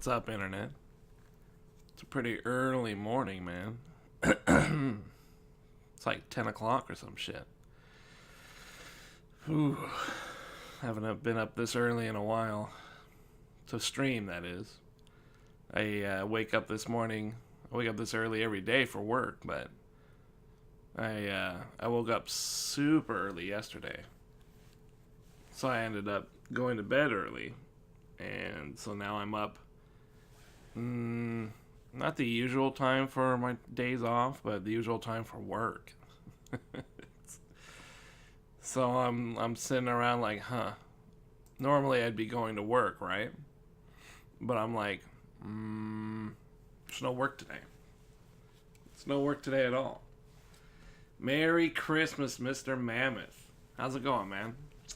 What's up, Internet? It's a pretty early morning, man. It's like 10 o'clock or some shit. Ooh, haven't been up this early in a while. To stream, that is. I wake up this morning. I wake up this early every day for work, but I woke up super early yesterday. So I ended up going to bed early. And so now I'm up. Not the usual time for my days off, but the usual time for work. So I'm sitting around like, normally I'd be going to work, right? But I'm like, there's no work today. There's no work today at all. Merry Christmas, Mr. Mammoth. How's it going, man? It's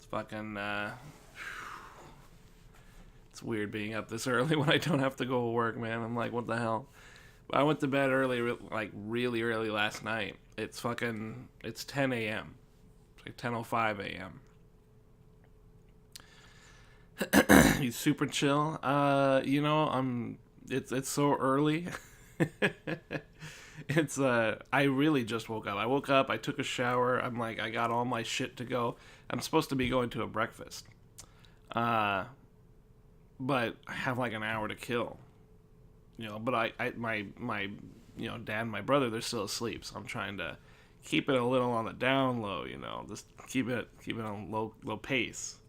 fucking, it's weird being up this early when I don't have to go to work, man. I'm like, what the hell? But I went to bed early, like really early last night. It's 10 a.m. It's like 10:05 a.m. He's super chill. It's so early. I really just woke up. I woke up, I took a shower. I'm like, I got all my shit to go. I'm supposed to be going to a breakfast. But I have like an hour to kill. But my dad and my brother, they're still asleep, so I'm trying to keep it a little on the down low, just keep it on low pace.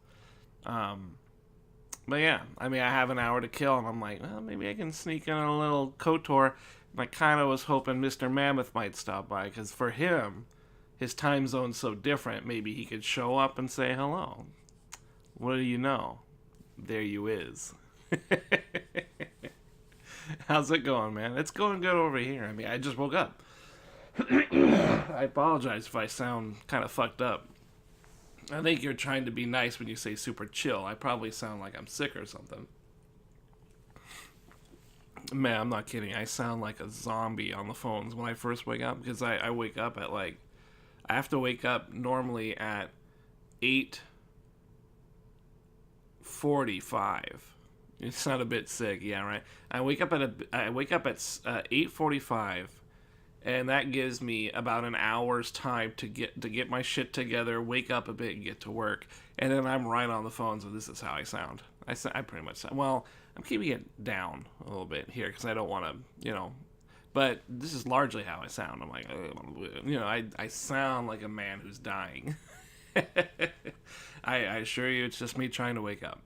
But yeah, I have an hour to kill, and I'm like, well, maybe I can sneak in a little KOTOR. And I kind of was hoping Mr. Mammoth might stop by, because for him, his time zone's so different, maybe he could show up and say hello. What do you know? There you is. How's it going, man? It's going good over here. I just woke up. I apologize if I sound kind of fucked up. I think you're trying to be nice when you say super chill. I probably sound like I'm sick or something. Man, I'm not kidding. I sound like a zombie on the phones when I first wake up, because I wake up at I have to wake up normally at 8:45. You sound a bit sick, yeah, right? I wake up at 8:45, and that gives me about an hour's time to get my shit together, wake up a bit, and get to work. And then I'm right on the phone, so this is how I sound. I pretty much sound, well, I'm keeping it down a little bit here because I don't want to, but this is largely how I sound. I'm like, I sound like a man who's dying. I assure you, it's just me trying to wake up.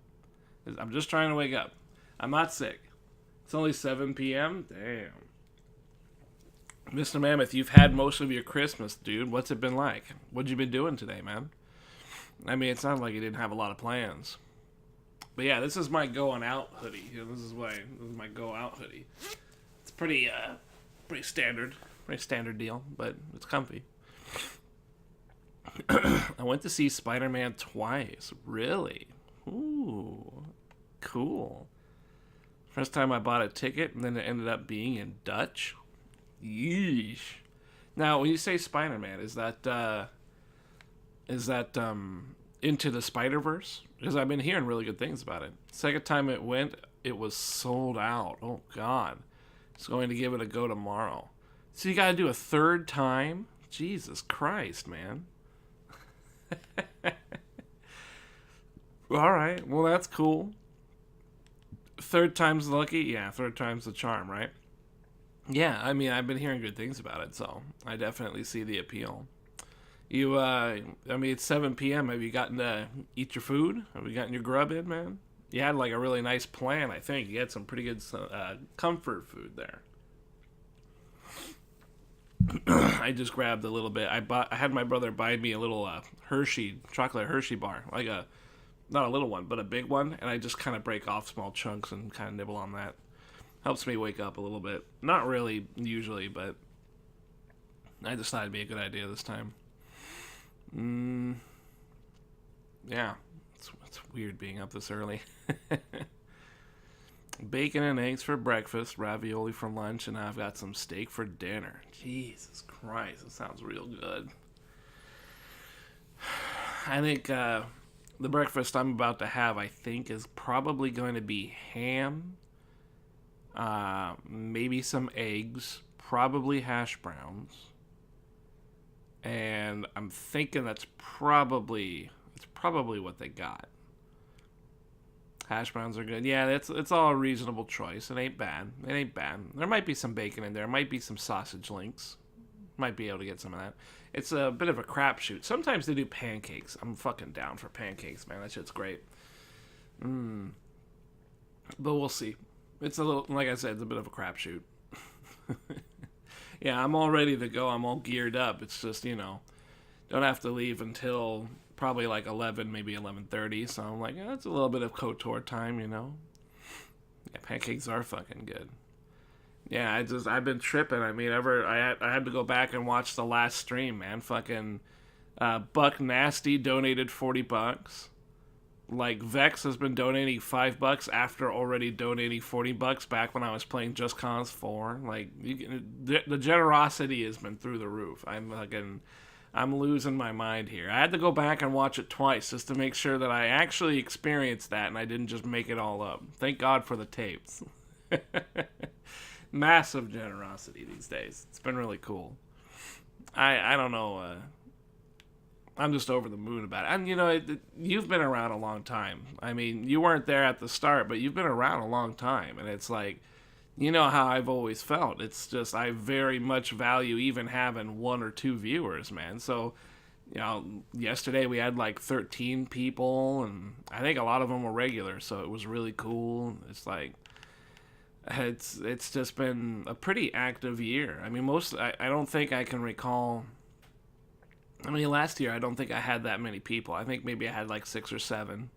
I'm just trying to wake up. I'm not sick. It's only 7 p.m. Damn. Mr. Mammoth, you've had most of your Christmas, dude. What's it been like? What you been doing today, man? It sounds like you didn't have a lot of plans. But yeah, this is my going out hoodie. This is my go out hoodie. It's pretty standard deal, but it's comfy. I went to see Spider-Man twice. Really? Ooh, cool. First time I bought a ticket, and then it ended up being in Dutch. Yeesh. Now, when you say Spider-Man, is that Into the Spider-Verse? Because I've been hearing really good things about it. Second time it went, it was sold out. Oh, God. It's going to give it a go tomorrow. So you got to do a third time? Jesus Christ, man. All right. Well, that's cool. Third time's lucky? Yeah, third time's the charm, right? Yeah, I've been hearing good things about it, so I definitely see the appeal. It's 7 p.m. Have you gotten to eat your food? Have you gotten your grub in, man? You had a really nice plan, I think. You had some pretty good comfort food there. I just grabbed a little bit. I had my brother buy me a little chocolate Hershey bar, not a little one, but a big one, and I just kind of break off small chunks and kind of nibble on that. Helps me wake up a little bit. Not really usually, but I just thought it'd be a good idea this time. Yeah, it's weird being up this early. Bacon and eggs for breakfast, ravioli for lunch, and I've got some steak for dinner. Jesus Christ, that sounds real good. I think the breakfast I'm about to have, is probably going to be ham maybe some eggs, probably hash browns, and I'm thinking it's probably what they got. Hash browns are good. Yeah, it's all a reasonable choice. It ain't bad. It ain't bad. There might be some bacon in there. Might be some sausage links. Might be able to get some of that. It's a bit of a crapshoot. Sometimes they do pancakes. I'm fucking down for pancakes, man. That shit's great. But we'll see. It's a little, like I said, it's a bit of a crapshoot. Yeah, I'm all ready to go. I'm all geared up. It's just, don't have to leave until probably like 11, maybe 11:30. So I'm like, it's a little bit of KOTOR time. Yeah, pancakes are fucking good. Yeah, I've been tripping. I mean, I had to go back and watch the last stream, man. Fucking Buck Nasty donated $40. Like Vex has been donating $5 after already donating $40 back when I was playing Just Cause 4. Like the generosity has been through the roof. I'm losing my mind here. I had to go back and watch it twice just to make sure that I actually experienced that and I didn't just make it all up. Thank God for the tapes. Massive generosity these days. It's been really cool. I don't know. I'm just over the moon about it. And, you've been around a long time. I mean, you weren't there at the start, but you've been around a long time. And it's like, you know how I've always felt. It's just, I very much value even having 1 or 2 viewers, man. So, yesterday we had like 13 people, and I think a lot of them were regular, so it was really cool. It's like, it's just been a pretty active year. I mean, I don't think I can recall. I mean, last year I don't think I had that many people. I think maybe I had like 6 or 7.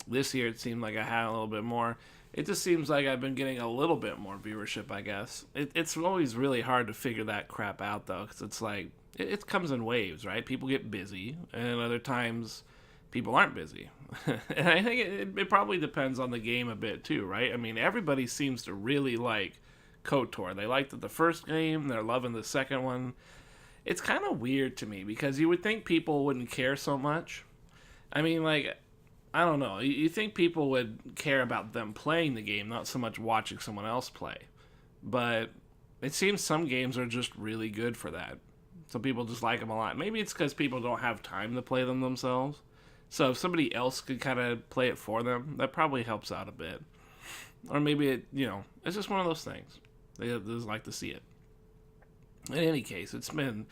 This year it seemed like I had a little bit more. It just seems like I've been getting a little bit more viewership, I guess. It's always really hard to figure that crap out, though, because it's like, it comes in waves, right? People get busy, and other times people aren't busy. And I think it probably depends on the game a bit, too, right? I mean, everybody seems to really like KOTOR. They liked the first game, they're loving the second one. It's kind of weird to me, because you would think people wouldn't care so much. I mean, like, I don't know. You think people would care about them playing the game, not so much watching someone else play. But it seems some games are just really good for that. Some people just like them a lot. Maybe it's because people don't have time to play them themselves. So if somebody else could kind of play it for them, that probably helps out a bit. Or maybe it's just one of those things. They just like to see it. In any case, it's been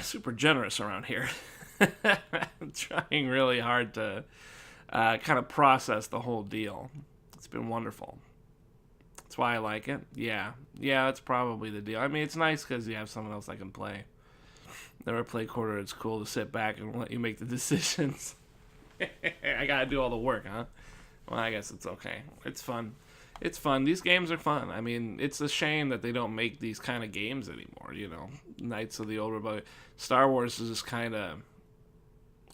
super generous around here. I'm trying really hard to kind of process the whole deal. It's been wonderful. That's why I like it. Yeah, that's probably the deal. I mean, it's nice because you have someone else I can play. Never play KOTOR. It's cool to sit back and let you make the decisions. I gotta do all the work, huh? Well, I guess it's okay. It's fun. It's fun. These games are fun. I mean, it's a shame that they don't make these kind of games anymore, Knights of the Old Republic. Star Wars is just kind of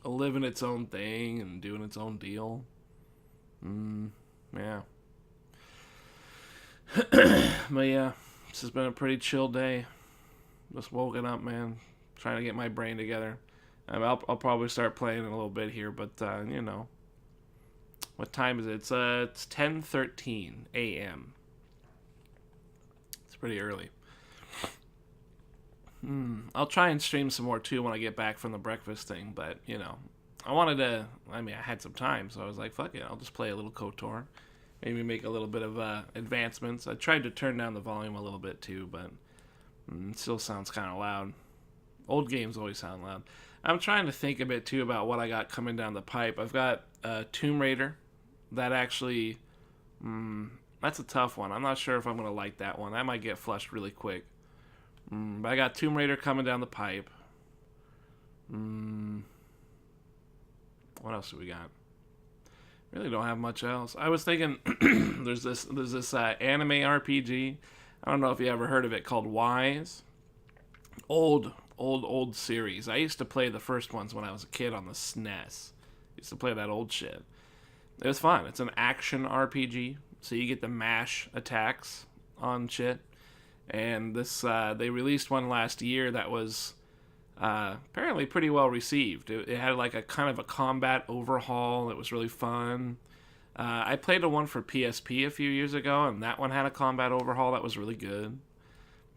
living its own thing and doing its own deal. Yeah. But yeah, this has been a pretty chill day. Just woken up, man. Trying to get my brain together. I'll probably start playing in a little bit here, but, what time is it? It's 10:13 a.m. It's pretty early. I'll try and stream some more, too, when I get back from the breakfast thing, but, I had some time, so I was like, fuck it, I'll just play a little KOTOR. Maybe make a little bit of advancements. I tried to turn down the volume a little bit, too, but it still sounds kind of loud. Old games always sound loud. I'm trying to think a bit, too, about what I got coming down the pipe. I've got Tomb Raider. That actually, that's a tough one. I'm not sure if I'm going to like that one. That might get flushed really quick. But I got Tomb Raider coming down the pipe. What else do we got? Really don't have much else. I was thinking there's this anime RPG. I don't know if you ever heard of it, called Wise. Old series. I used to play the first ones when I was a kid on the SNES. Used to play that old shit. It was fun. It's an action RPG, so you get to mash attacks on shit. And this, they released one last year that was apparently pretty well received. It had like a kind of a combat overhaul. It was really fun. I played the one for PSP a few years ago, and that one had a combat overhaul that was really good.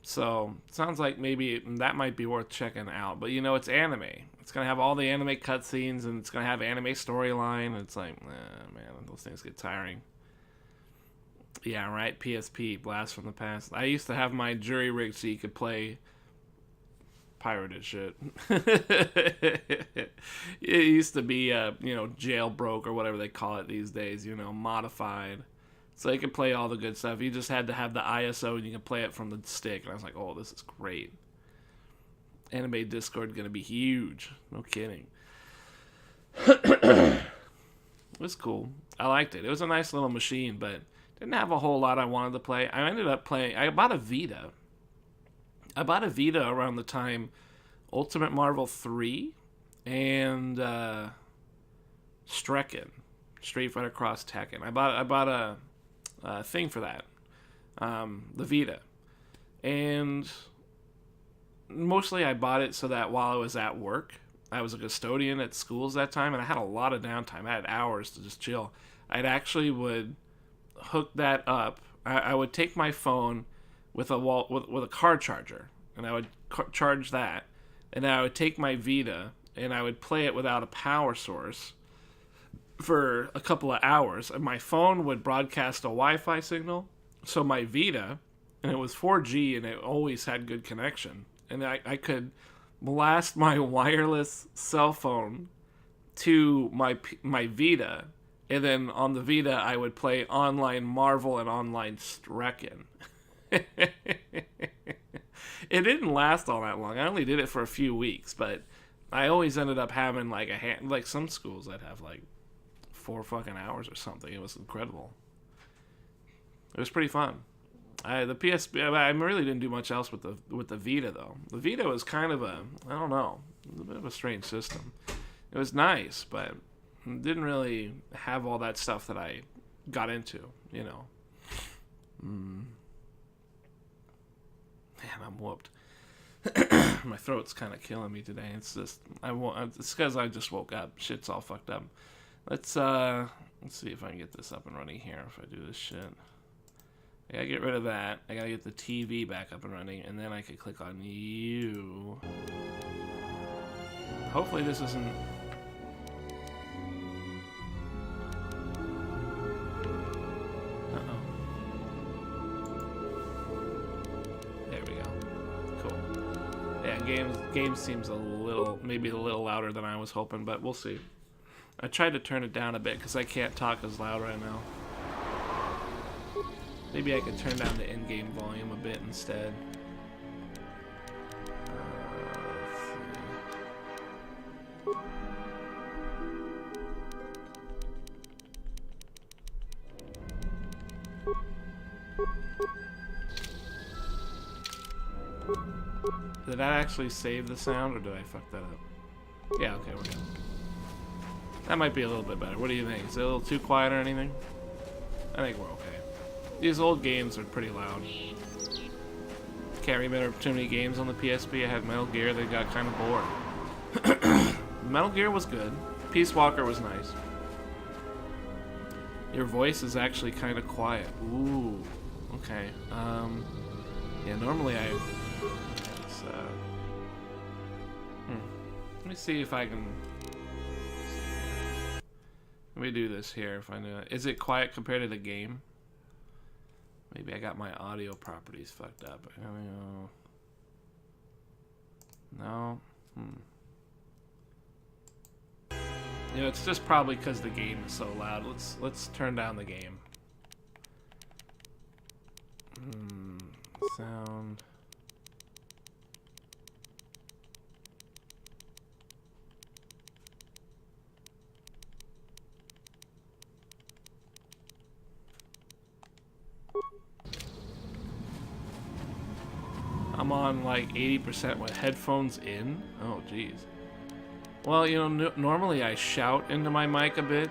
So, sounds like maybe that might be worth checking out. But, you know, it's anime. It's going to have all the anime cutscenes, and it's going to have anime storyline. It's like, man, those things get tiring. Yeah, right, PSP, Blast from the Past. I used to have my jury rigged so you could play pirated shit. It used to be, you know, jailbroke or whatever they call it these days, you know, modified. So you could play all the good stuff. You just had to have the ISO and you could play it from the stick. And I was like, oh, this is great. Anime Discord going to be huge. No kidding. It was cool. I liked it. It was a nice little machine, but didn't have a whole lot I wanted to play. I ended up playing... I bought a Vita. I bought a Vita around the time Ultimate Marvel 3 and Strecken. Street Fighter Cross Tekken. I bought a thing for that, the Vita, and mostly I bought it so that while I was at work, I was a custodian at schools that time, and I had a lot of downtime. I had hours to just chill. I'd actually would hook that up. I would take my phone with a car charger, and I would charge that, and I would take my Vita and I would play it without a power source for a couple of hours, and my phone would broadcast a Wi-Fi signal. So my Vita, and it was 4G, and it always had good connection, and I could blast my wireless cell phone to my Vita, and then on the Vita I would play online Marvel and online Strecken. It didn't last all that long. I only did it for a few weeks, but I always ended up having like like some schools I'd have like 4 fucking hours or something. It was incredible. It was pretty fun. The PSP, I really didn't do much else with the Vita though. The Vita was kind of I don't know, a bit of a strange system. It was nice, but it didn't really have all that stuff that I got into, you know. Man, I'm whooped. My throat's kind of killing me today. It's just it's because I just woke up. Shit's all fucked up. Let's see if I can get this up and running here. If I do this shit, I gotta get rid of that. I gotta get the TV back up and running, and then I can click on you. Hopefully this isn't. Game seems maybe a little louder than I was hoping, but we'll see. I tried to turn it down a bit because I can't talk as loud right now. Maybe I could turn down the in-game volume a bit instead. Did that actually save the sound, or did I fuck that up? Yeah, okay, we're good. That might be a little bit better. What do you think? Is it a little too quiet or anything? I think we're okay. These old games are pretty loud. Can't remember too many games on the PSP. I had Metal Gear that got kind of bored. Metal Gear was good. Peace Walker was nice. Your voice is actually kind of quiet. Ooh, okay. Yeah, normally I... Let me see if I can... Let me do this here if I know it. Is it quiet compared to the game? Maybe I got my audio properties fucked up. I don't know. No? You know, it's just probably because the game is so loud. Let's turn down the game. Sound... I'm on like 80% with headphones in. Oh, jeez. Well, you know, normally I shout into my mic a bit,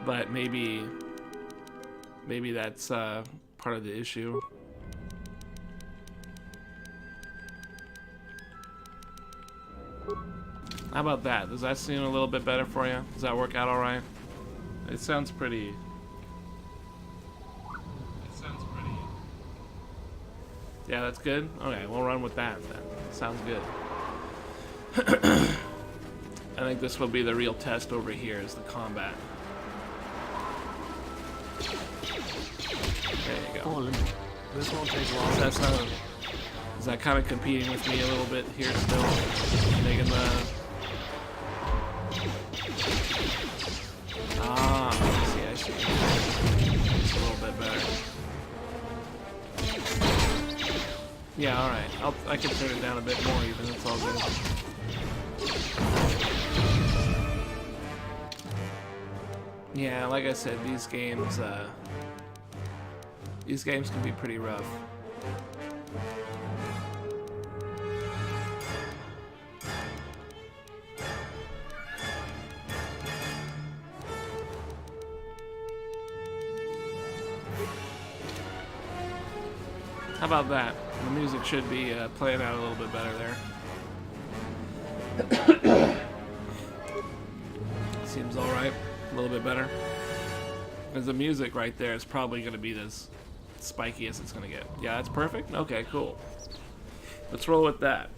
but maybe that's part of the issue. How about that? Does that seem a little bit better for you? Does that work out all right? It sounds pretty. Yeah, that's good. Okay, we'll run with that then. Sounds good. I think this will be the real test over here, is the combat. There you go. This won't take long. Is that kind of competing with me a little bit here still? Making the... Ah, I see. It's a little bit better. Yeah, alright. I can turn it down a bit more even, it's all good. Yeah, like I said, these games can be pretty rough. How about that? The music should be playing out a little bit better there. Seems alright. A little bit better. Because the music right there is probably going to be as spiky as it's going to get. Yeah, that's perfect? Okay, cool. Let's roll with that.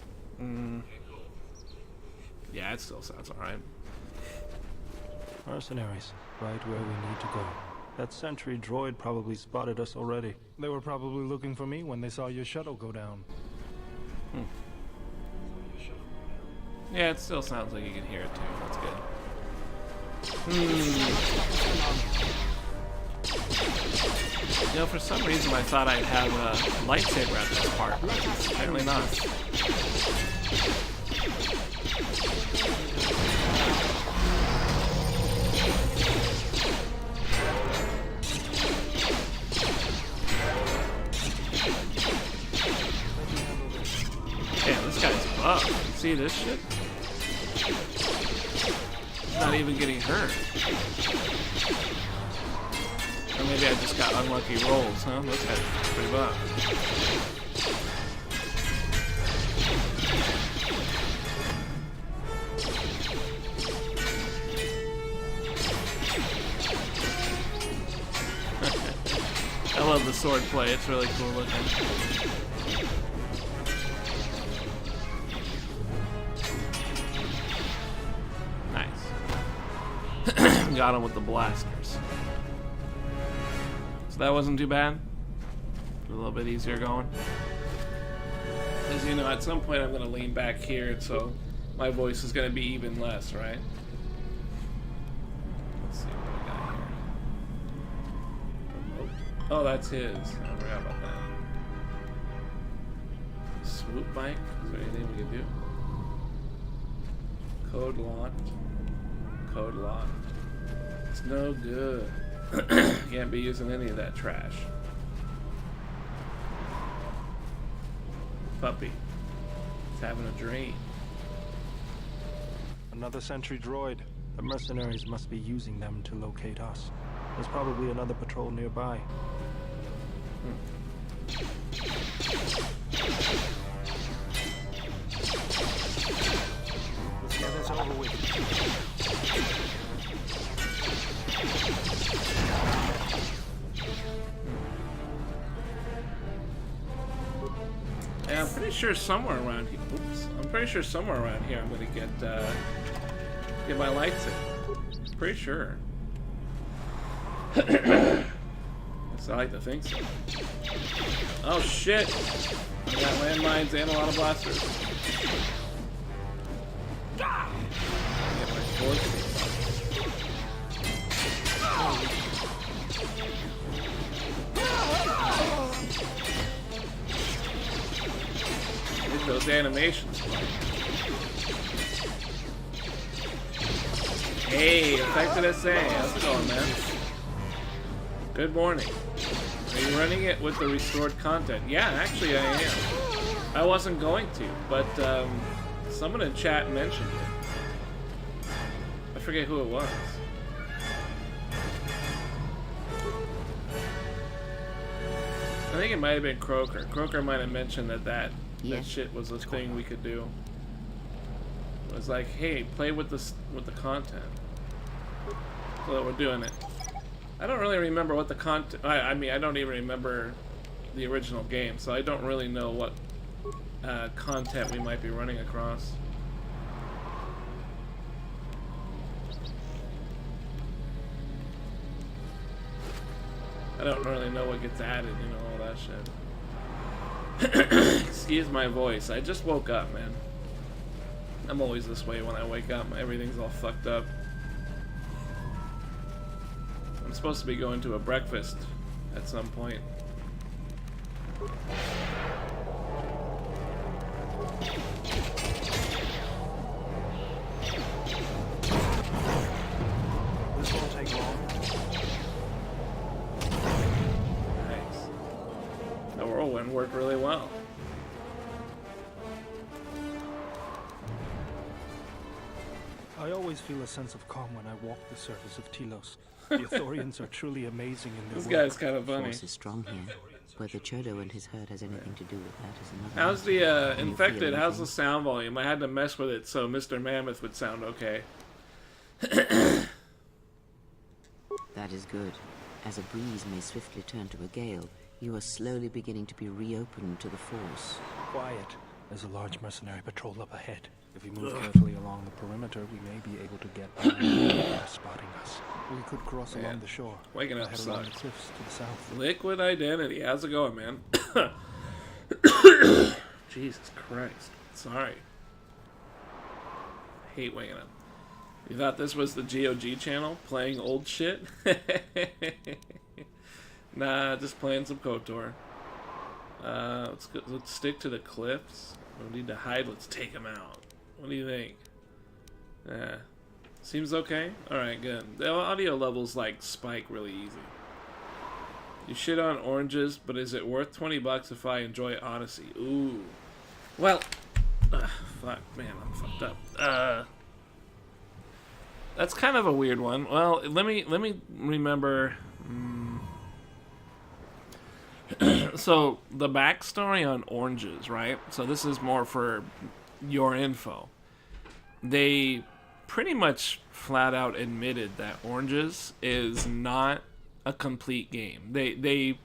Yeah, it still sounds alright. Mercenaries, right where we need to go. That sentry droid probably spotted us already. They were probably looking for me when they saw your shuttle go down. Yeah, it still sounds like you can hear it too. That's good. You know, for some reason I thought I'd have a lightsaber at this part, but apparently not. Damn, this guy's buff. You see this shit? He's not even getting hurt. Or maybe I just got unlucky rolls, huh? This guy's pretty buff. I love the sword play, it's really cool looking. Nice. Got him with the blasters. So that wasn't too bad. A little bit easier going. As you know, at some point I'm going to lean back here, so my voice is going to be even less, right? Let's see what we got here. Oh, that's his. I forgot about that. Swoop bike? Is there anything we can do? Code locked. Code locked. It's no good. Can't be using any of that trash. Puppy. It's having a dream. Another sentry droid. The mercenaries must be using them to locate us. There's probably another patrol nearby. Let's get this over with. Yeah, I'm pretty sure somewhere around here. Oops. I'm pretty sure somewhere around here I'm gonna get my lights in. Pretty sure. I like to think so. Oh shit! I got landmines and a lot of blasters. Get my force. Look at those animations. Hey, Effective SA, how's it going, man? Good morning. Are you running it with the restored content? Yeah, actually I am. I wasn't going to, but someone in chat mentioned it. I forget who it was. I think it might have been Croker. Croker might have mentioned that shit was a thing we could do. It was like, hey, play with the content. So we're doing it. I don't really remember what the content... I mean, I don't even remember the original game, so I don't really know what content we might be running across. I don't really know what gets added, you know, all that shit. Excuse my voice. I just woke up, man. I'm always this way when I wake up. Everything's all fucked up. I'm supposed to be going to a breakfast at some point. This won't take long. Nice. The whirlwind worked really well. I always feel a sense of calm when I walk the surface of Telos. The Ithorians are truly amazing in their This work. guy's kind of funny. Force is strong here. Whether Chodo and his herd has anything to do with that is another How's matter. the Can you infected? feel How's the anything? sound volume? I had to mess with it so Mr. Mammoth would sound okay. That is good. As a breeze may swiftly turn to a gale, you are slowly beginning to be reopened to the Force. Quiet. There's a large mercenary patrol up ahead. If we move carefully along the perimeter, we may be able to get by without spotting us. We could cross along the shore. Waking up head along the sucks. cliffs to the south. Liquid Identity. How's it going, man? Jesus Christ. Sorry. Hate waking up. You thought this was the GOG channel? Playing old shit? Nah, just playing some KOTOR. Let's stick to the cliffs. We need to hide. Let's take them out. What do you think? Yeah. Seems okay? Alright, good. The audio levels, like, spike really easy. You shit on oranges, but is it worth 20 bucks if I enjoy Odyssey? Ooh. Well, fuck, man, I'm fucked up. That's kind of a weird one. Well, let me remember. So the backstory on oranges, right? So this is more for your info. They pretty much flat out admitted that oranges is not a complete game. They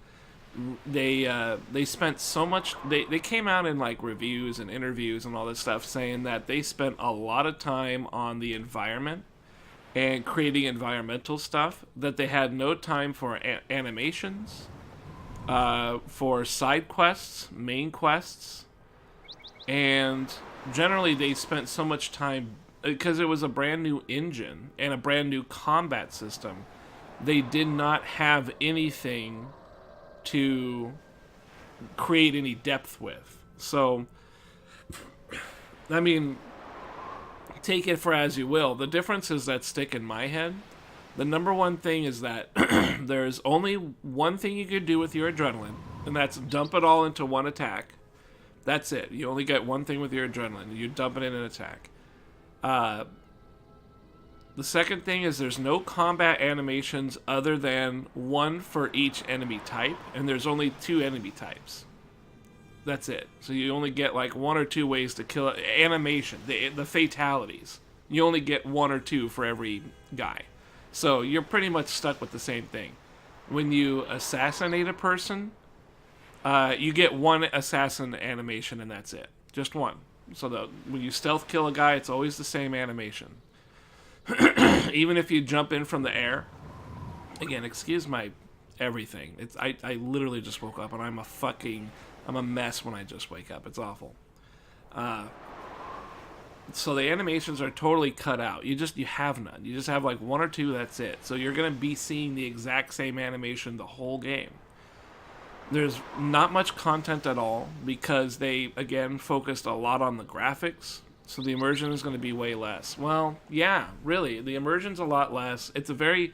spent so much. They came out in like reviews and interviews and all this stuff saying that they spent a lot of time on the environment and creating environmental stuff, that they had no time for animations, for side quests, main quests, and generally they spent so much time because it was a brand new engine and a brand new combat system. They did not have anything to create any depth with. So, I mean, take it for as you will. The differences that stick in my head, the number one thing is that there's only one thing you can do with your adrenaline, and that's dump it all into one attack. That's it. You only get one thing with your adrenaline. You dump it in an attack. The second thing is there's no combat animations other than one for each enemy type, and there's only 2 enemy types. That's it. So you only get like 1 or 2 ways to kill animation, the fatalities. You only get 1 or 2 for every guy. So you're pretty much stuck with the same thing. When you assassinate a person, you get 1 assassin animation and that's it. Just 1. So when you stealth kill a guy, it's always the same animation. Even if you jump in from the air. Again, excuse my everything. I literally just woke up and I'm a mess when I just wake up. It's awful. So the animations are totally cut out. You have none. You just have like 1 or 2, that's it. So you're going to be seeing the exact same animation the whole game. There's not much content at all because they, again, focused a lot on the graphics. So the immersion is going to be way less. Well, yeah, really. The immersion's a lot less. It's a very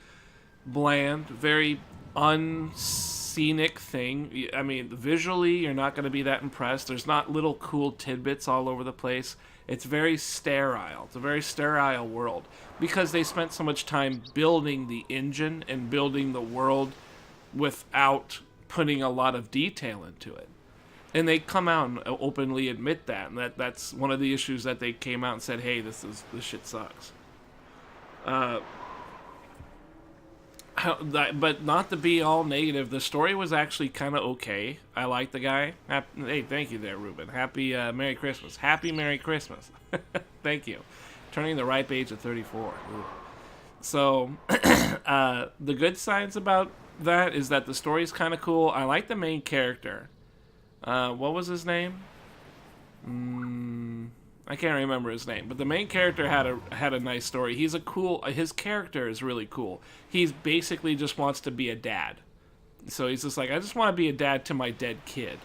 bland, very unscenic thing. I mean, visually, you're not going to be that impressed. There's not little cool tidbits all over the place. It's very sterile. It's a very sterile world because they spent so much time building the engine and building the world without putting a lot of detail into it. And they come out and openly admit that, and that's one of the issues that they came out and said, hey, this shit sucks. but not to be all negative. The story was actually kind of okay. I like the guy. Hey, thank you there, Ruben. Happy Merry Christmas. Happy Merry Christmas. Thank you. Turning the ripe age of 34. Ooh. So, the good signs about that is that the story's kind of cool. I like the main character. What was his name? I can't remember his name, but the main character had a nice story. His character is really cool. He's basically just wants to be a dad. So he's just like, I just want to be a dad to my dead kid.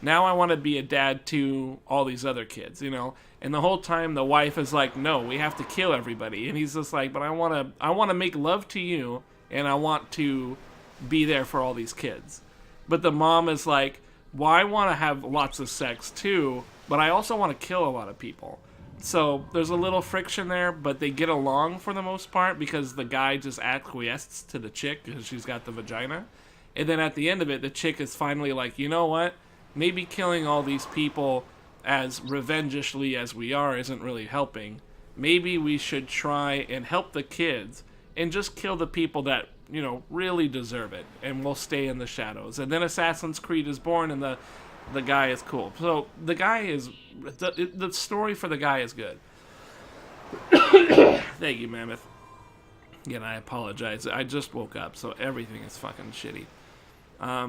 Now I want to be a dad to all these other kids, you know? And the whole time the wife is like, no, we have to kill everybody. And he's just like, but I want to make love to you, and I want to be there for all these kids. But the mom is like, well, I want to have lots of sex too, but I also want to kill a lot of people. So there's a little friction there, but they get along for the most part because the guy just acquiesces to the chick because she's got the vagina. And then at the end of it, the chick is finally like, you know what? Maybe killing all these people as revengishly as we are isn't really helping. Maybe we should try and help the kids and just kill the people that, you know, really deserve it, and we'll stay in the shadows. And then Assassin's Creed is born, and the guy is cool. So the guy is the story for the guy is good. Thank you, Mammoth. Again, I apologize. I just woke up, so everything is fucking shitty. I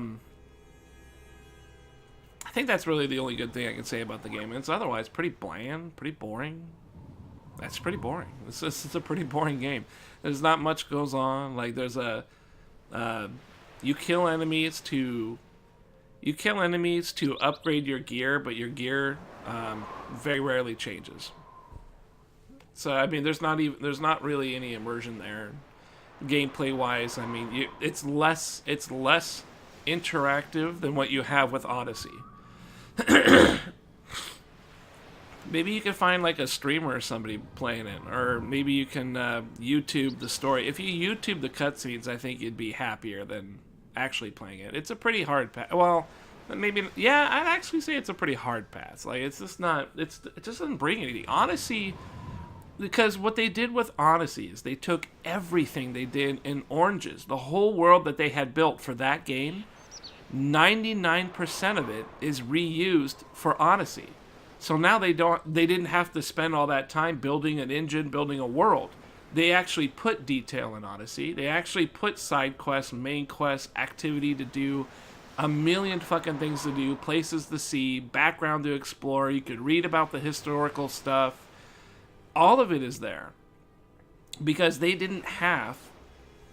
think that's really the only good thing I can say about the game. It's otherwise pretty bland, pretty boring. That's pretty boring. It's a pretty boring game. There's not much goes on. Like there's you kill enemies to upgrade your gear, but your gear very rarely changes. So I mean, there's not really any immersion there, gameplay wise. I mean, it's less interactive than what you have with Odyssey. Maybe you can find like a streamer or somebody playing it, or maybe you can YouTube the story. If you YouTube the cutscenes, I think you'd be happier than actually playing it. It's a pretty hard pass. Well, maybe, yeah, I'd actually say it's a pretty hard pass. Like, it's just not, it just doesn't bring anything. Odyssey, because what they did with Odyssey is they took everything they did in Oranges, the whole world that they had built for that game, 99% of it is reused for Odyssey. So now they didn't have to spend all that time building an engine, building a world. They actually put detail in Odyssey. They actually put side quests, main quests, activity to do, a million fucking things to do, places to see, background to explore. You could read about the historical stuff. All of it is there. Because they didn't have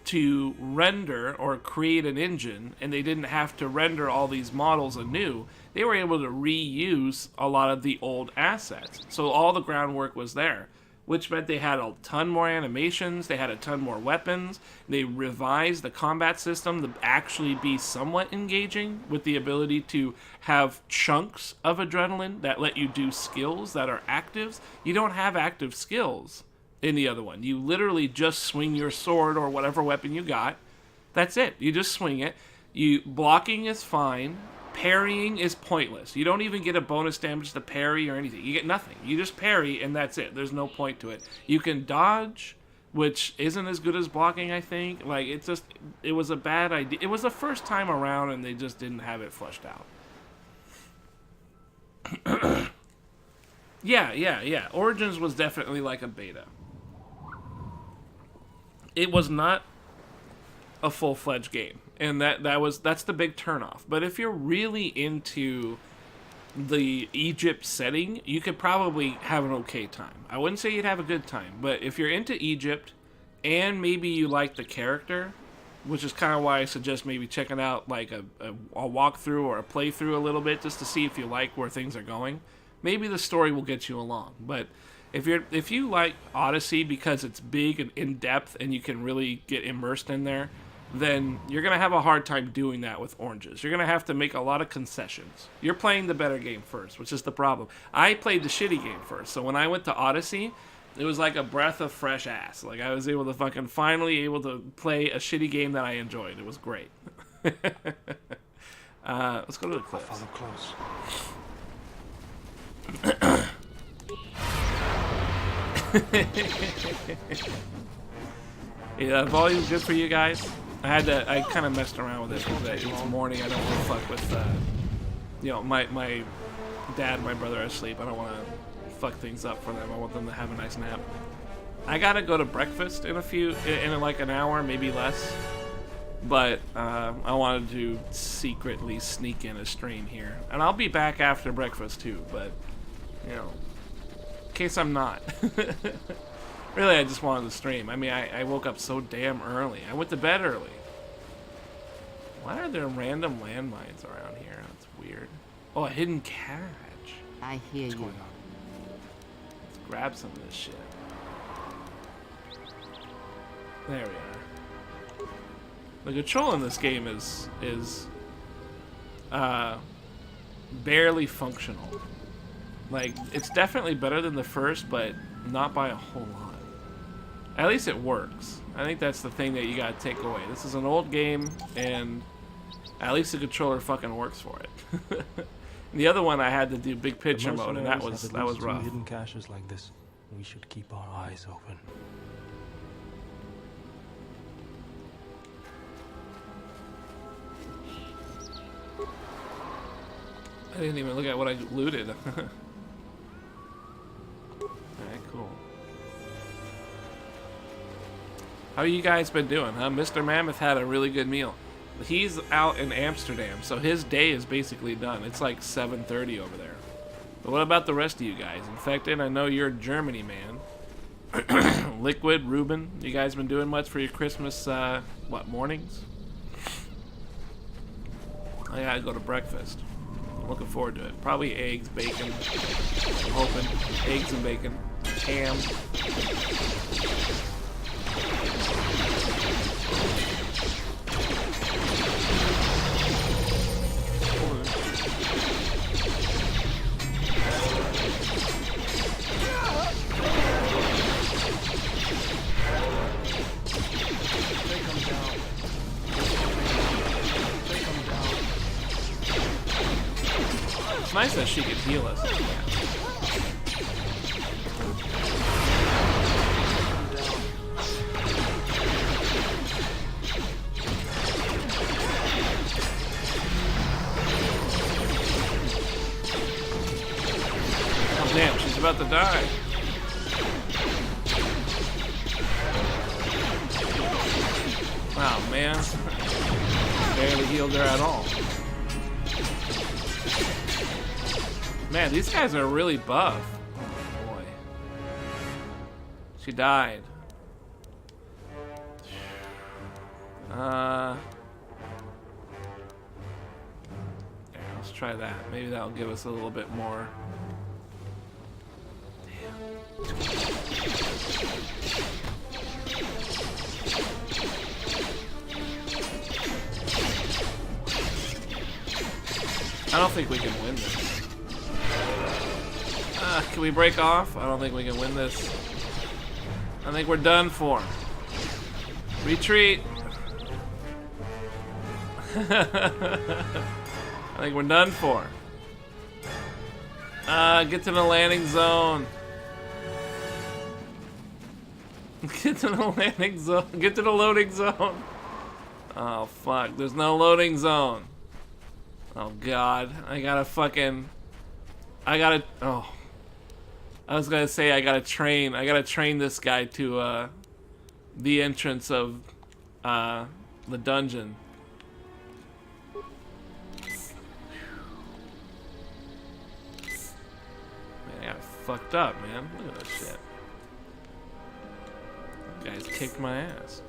to render or create an engine, and they didn't have to render all these models anew. They were able to reuse a lot of the old assets. So all the groundwork was there, which meant they had a ton more animations, they had a ton more weapons, they revised the combat system to actually be somewhat engaging, with the ability to have chunks of adrenaline that let you do skills that are actives. You don't have active skills in the other one. You literally just swing your sword or whatever weapon you got. That's it. You just swing it. Blocking is fine. Parrying is pointless. You don't even get a bonus damage to parry or anything. You get nothing. You just parry and that's it. There's no point to it. You can dodge, which isn't as good as blocking, I think. Like, it was a bad idea. It was the first time around and they just didn't have it fleshed out. Yeah. Origins was definitely like a beta. It was not a full-fledged game, and that's the big turnoff. But if you're really into the Egypt setting, you could probably have an okay time. I wouldn't say you'd have a good time, but if you're into Egypt and maybe you like the character, which is kind of why I suggest maybe checking out like a walkthrough or a playthrough a little bit just to see if you like where things are going, maybe the story will get you along. But if you like Odyssey because it's big and in-depth and you can really get immersed in there, then you're going to have a hard time doing that with Oranges. You're going to have to make a lot of concessions. You're playing the better game first, which is the problem. I played the shitty game first, so when I went to Odyssey, it was like a breath of fresh ass. Like, I was able to finally able to play a shitty game that I enjoyed. It was great. Let's go to the clips. Follow close. Yeah, volume's good for you guys. I kind of messed around with it because it's morning. I don't want to fuck with, you know, my dad and my brother are asleep. I don't want to fuck things up for them. I want them to have a nice nap. I gotta go to breakfast in like an hour, maybe less. But I wanted to secretly sneak in a stream here. And I'll be back after breakfast too, but, you know, in case I'm not. Really, I just wanted to stream. I mean, I woke up so damn early. I went to bed early. Why are there random landmines around here? That's weird. Oh, a hidden cache. I hear What's you. going on? Let's grab some of this shit. There we are. The control in this game is barely functional. Like, it's definitely better than the first, but not by a whole lot. At least it works. I think that's the thing that you gotta take away. This is an old game, and at least the controller fucking works for it. The other one I had to do big picture mode, and that was rough. Hidden caches like this. We should keep our eyes open. I didn't even look at what I looted. Alright, cool. How you guys been doing, huh? Mr. Mammoth had a really good meal. He's out in Amsterdam, so his day is basically done. It's like 7:30 over there. But what about the rest of you guys? Infected, I know you're Germany, man. Liquid, Ruben, you guys been doing much for your Christmas, what, mornings? I gotta go to breakfast. I'm looking forward to it. Probably eggs, bacon. I'm hoping. Eggs and bacon. Ham. It's nice that she could heal us. Oh damn, she's about to die. Wow, man. Barely healed her at all. Man, these guys are really buff. Oh boy. She died. Yeah, let's try that. Maybe that'll give us a little bit more. I don't think we can win this. Can we break off? I don't think we can win this. I think we're done for. Retreat. I think we're done for. Get to the landing zone. Get to the landing zone. Get to the loading zone. Oh, fuck. There's no loading zone. Oh, God. I gotta oh. I was gonna say I gotta train this guy to, the entrance of, the dungeon. Man, I got fucked up, man. Look at this shit. You guys kicked my ass.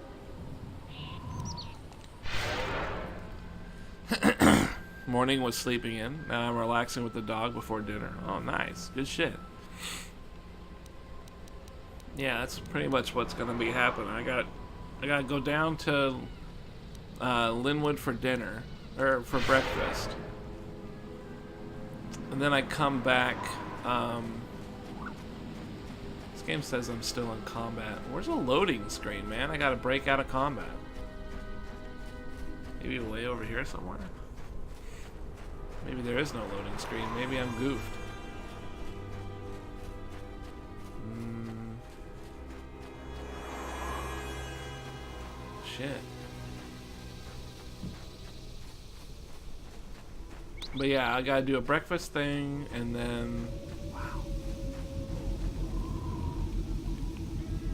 Morning was sleeping in. Now I'm relaxing with the dog before dinner. Oh, nice. Good shit. Yeah, that's pretty much what's gonna be happening. I gotta go down to Linwood for dinner, or for breakfast, and then I come back. This game says I'm still in combat. Where's the loading screen, man? I gotta break out of combat. Maybe way over here somewhere. Maybe there is no loading screen. Maybe I'm goofed. Shit. But yeah, I gotta do a breakfast thing, and then... Wow.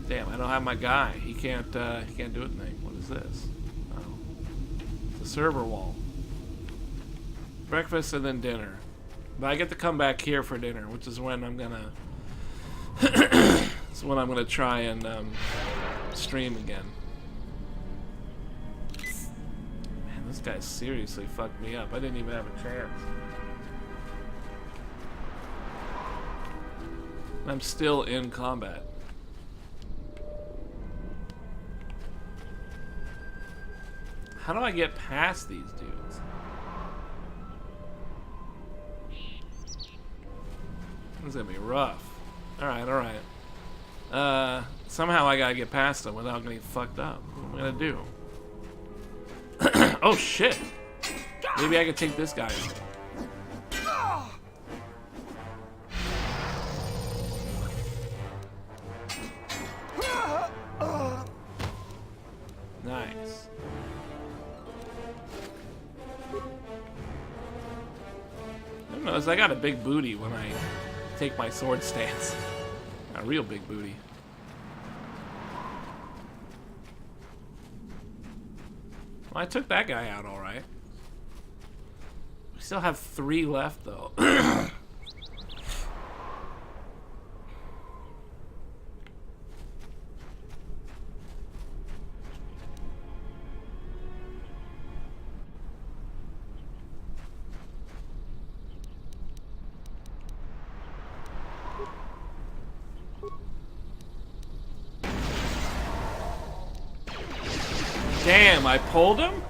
Damn, I don't have my guy. He can't do a thing. What is this? Oh. It's a server wall. Breakfast and then dinner. But I get to come back here for dinner, which is when I'm gonna... it's when I'm gonna try and stream again. Man, this guy seriously fucked me up. I didn't even have a chance. I'm still in combat. How do I get past these dudes? This is gonna be rough. Alright, alright. Somehow I gotta get past them without getting fucked up. What am I gonna do? Oh shit! Maybe I could take this guy out. Nice. I don't know, I got a big booty when I take my sword stance. A real big booty. Well, I took that guy out alright. We still have 3 left though. Damn, I pulled him?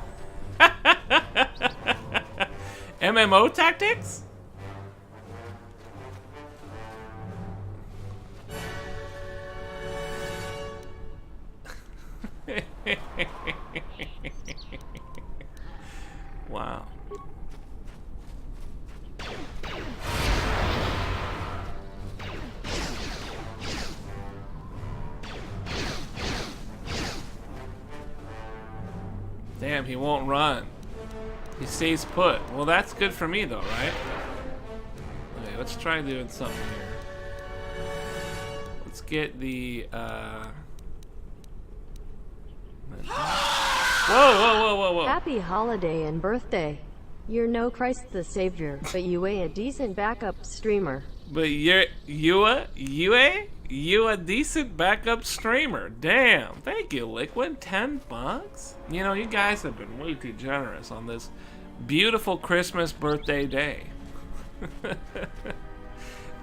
MMO tactics? Wow. Damn, he won't run. He stays put. Well, that's good for me though, right? Okay, let's try doing something here. Let's get the, Whoa. Happy holiday and birthday. You're no Christ the Savior, but you a decent backup streamer. But you a decent backup streamer. Damn. Thank you, Liquid. $10? You know, you guys have been way too generous on this beautiful Christmas birthday day.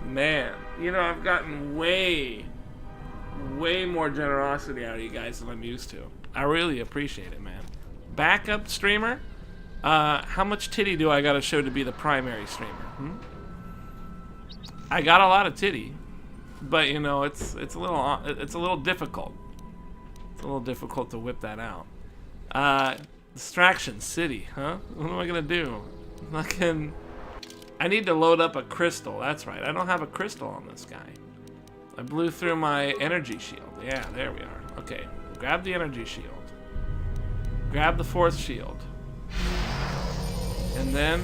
Man, you know, I've gotten way more generosity out of you guys than I'm used to. I really appreciate it, man. Backup streamer? How much titty do I gotta show to be the primary streamer? I got a lot of titty, but you know, it's a little difficult. It's a little difficult to whip that out. Distraction City, huh? What am I gonna do? I need to load up a crystal. That's right. I don't have a crystal on this guy. I blew through my energy shield. Yeah, there we are. Okay, grab the energy shield. Grab the 4th shield. And then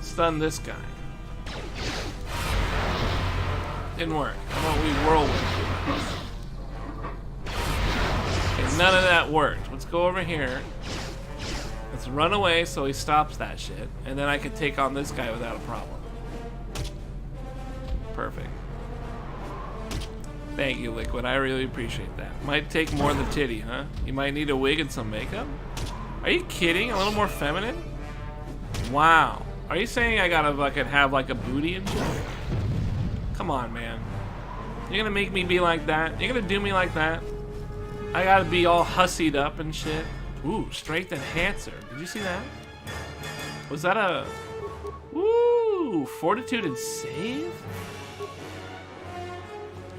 stun this guy. Didn't work. How about we whirlwind? Okay, none of that worked. Let's go over here. Let's run away so he stops that shit. And then I can take on this guy without a problem. Perfect. Thank you, Liquid. I really appreciate that. Might take more than titty, huh? You might need a wig and some makeup? Are you kidding? A little more feminine? Wow. Are you saying I gotta fucking have like a booty and shit? Come on, man. You're gonna make me be like that? You're gonna do me like that? I gotta be all hussied up and shit? Ooh, strength enhancer. Did you see that? Was that a... Ooh, fortitude and save?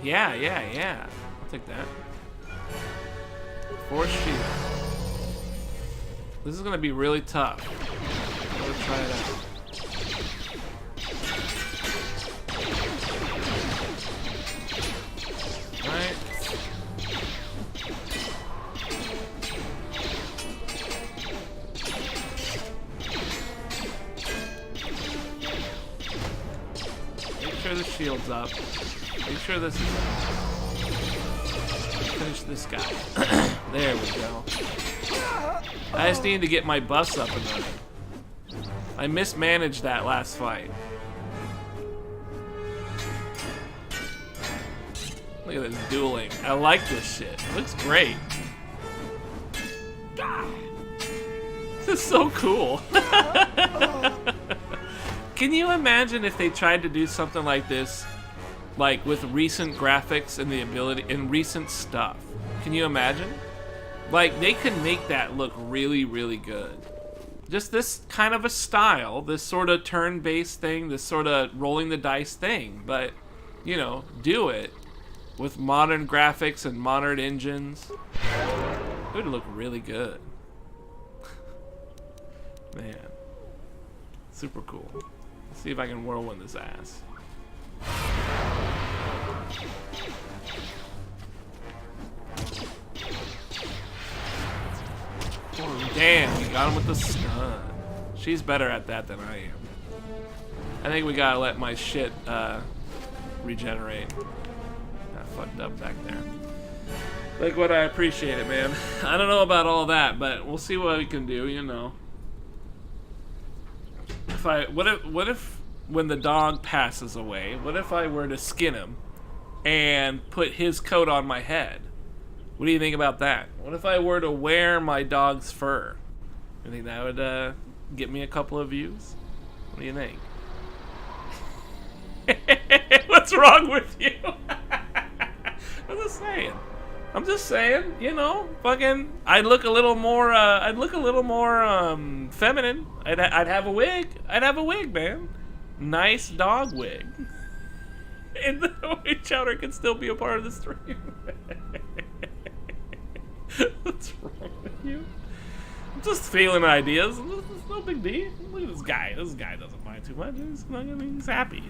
Yeah. I'll take that. Force shield. This is gonna be really tough. I'm gonna try it out. Right. sure the shield's up. Make sure this is up. Finish this guy. There we go. I just need to get my buffs up and running. I mismanaged that last fight. Look at this dueling. I like this shit. It looks great. This is so cool. Can you imagine if they tried to do something like this, like with recent graphics and the ability and recent stuff? Can you imagine? Like, they could make that look really, really good. Just this kind of a style, this sort of turn-based thing, this sort of rolling the dice thing, but, you know, do it with modern graphics and modern engines. It would look really good. Man. Super cool. Let's see if I can whirlwind this ass. Oh, damn, we got him with the stun. She's better at that than I am. I think we gotta let my shit regenerate. Got fucked up back there. Like what I appreciate it, man. I don't know about all that, but we'll see what we can do, you know. What if when the dog passes away, what if I were to skin him and put his coat on my head? What do you think about that? What if I were to wear my dog's fur? You think that would get me a couple of views? What do you think? What's wrong with you? I'm just saying, you know, fucking, I'd look a little more feminine. I'd have a wig. I'd have a wig, man. Nice dog wig. And the way Chowder can still be a part of the stream. What's wrong with you? I'm just feeling ideas. It's no big deal. Look at this guy. This guy doesn't mind too much. He's happy.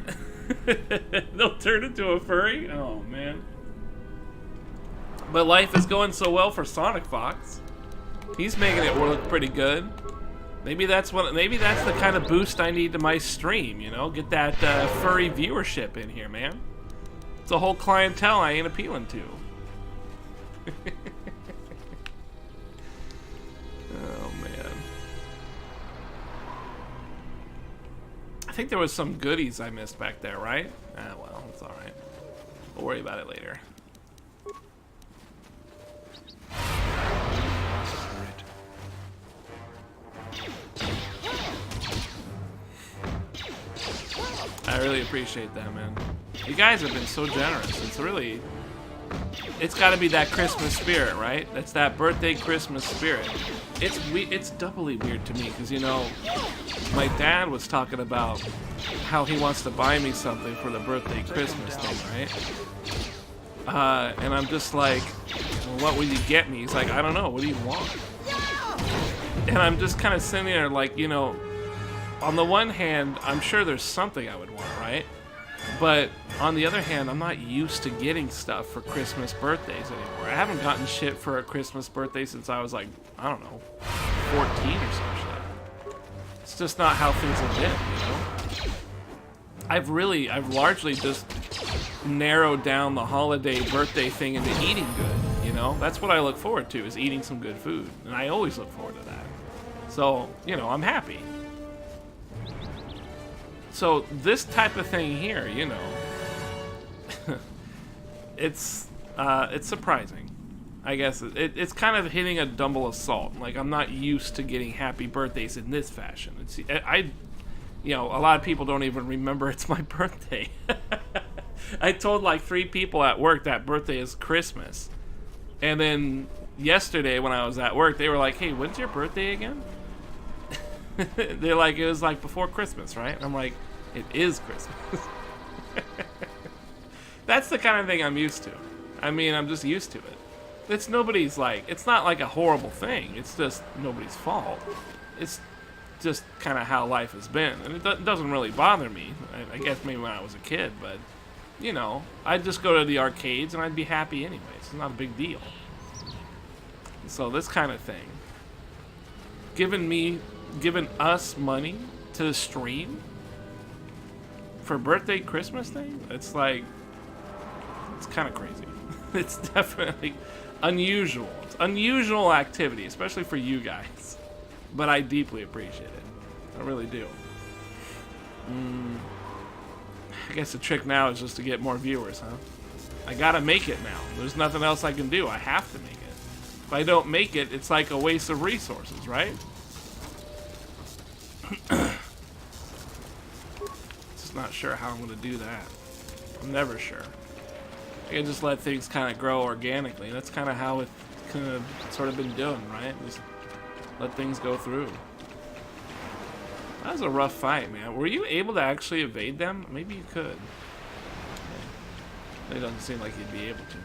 They'll turn into a furry? Oh, man. But life is going so well for Sonic Fox. He's making it look pretty good. Maybe that's the kind of boost I need to my stream, you know? Get that furry viewership in here, man. It's a whole clientele I ain't appealing to. Oh, man. I think there was some goodies I missed back there, right? Ah, well, it's alright. We'll worry about it later. I really appreciate that, man. You guys have been so generous. It's got to be that Christmas spirit, right? That's that birthday Christmas spirit. It's doubly weird to me because, you know, my dad was talking about how he wants to buy me something for the birthday Christmas thing, right? And I'm just like, well, what will you get me? He's like, I don't know. What do you want? And I'm just kind of sitting there like, you know, on the one hand, I'm sure there's something I would want, right? But on the other hand, I'm not used to getting stuff for Christmas birthdays anymore. I haven't gotten shit for a Christmas birthday since I was like, I don't know, 14 or some shit. It's just not how things have been, you know? I've largely just narrowed down the holiday birthday thing into eating good, you know? That's what I look forward to, is eating some good food. And I always look forward to that. So, you know, I'm happy. So this type of thing here, you know, it's surprising. I guess it's kind of hitting a double assault. Like, I'm not used to getting happy birthdays in this fashion. You know, a lot of people don't even remember it's my birthday. I told like 3 people at work that birthday is Christmas, and then yesterday when I was at work, they were like, "Hey, when's your birthday again?" They're like, it was like before Christmas, right? I'm like, it is Christmas. That's the kind of thing I'm used to. I mean, I'm just used to it. It's nobody's like, it's not like a horrible thing. It's just nobody's fault. It's just kind of how life has been. And it doesn't really bother me. I guess maybe when I was a kid, but, you know, I'd just go to the arcades and I'd be happy anyways. It's not a big deal. So this kind of thing. Giving us money to stream for birthday, Christmas thing, it's like, it's kind of crazy. It's definitely unusual. It's unusual activity, especially for you guys. But I deeply appreciate it. I really do. I guess the trick now is just to get more viewers, huh? I gotta make it now. There's nothing else I can do. I have to make it. If I don't make it, it's like a waste of resources, right? Just not sure how I'm gonna do that. I'm never sure. I can just let things kind of grow organically. That's kind of how it's kind of sort of been doing, right? Just let things go through. That was a rough fight, man. Were you able to actually evade them? Maybe you could. It doesn't seem like you'd be able to.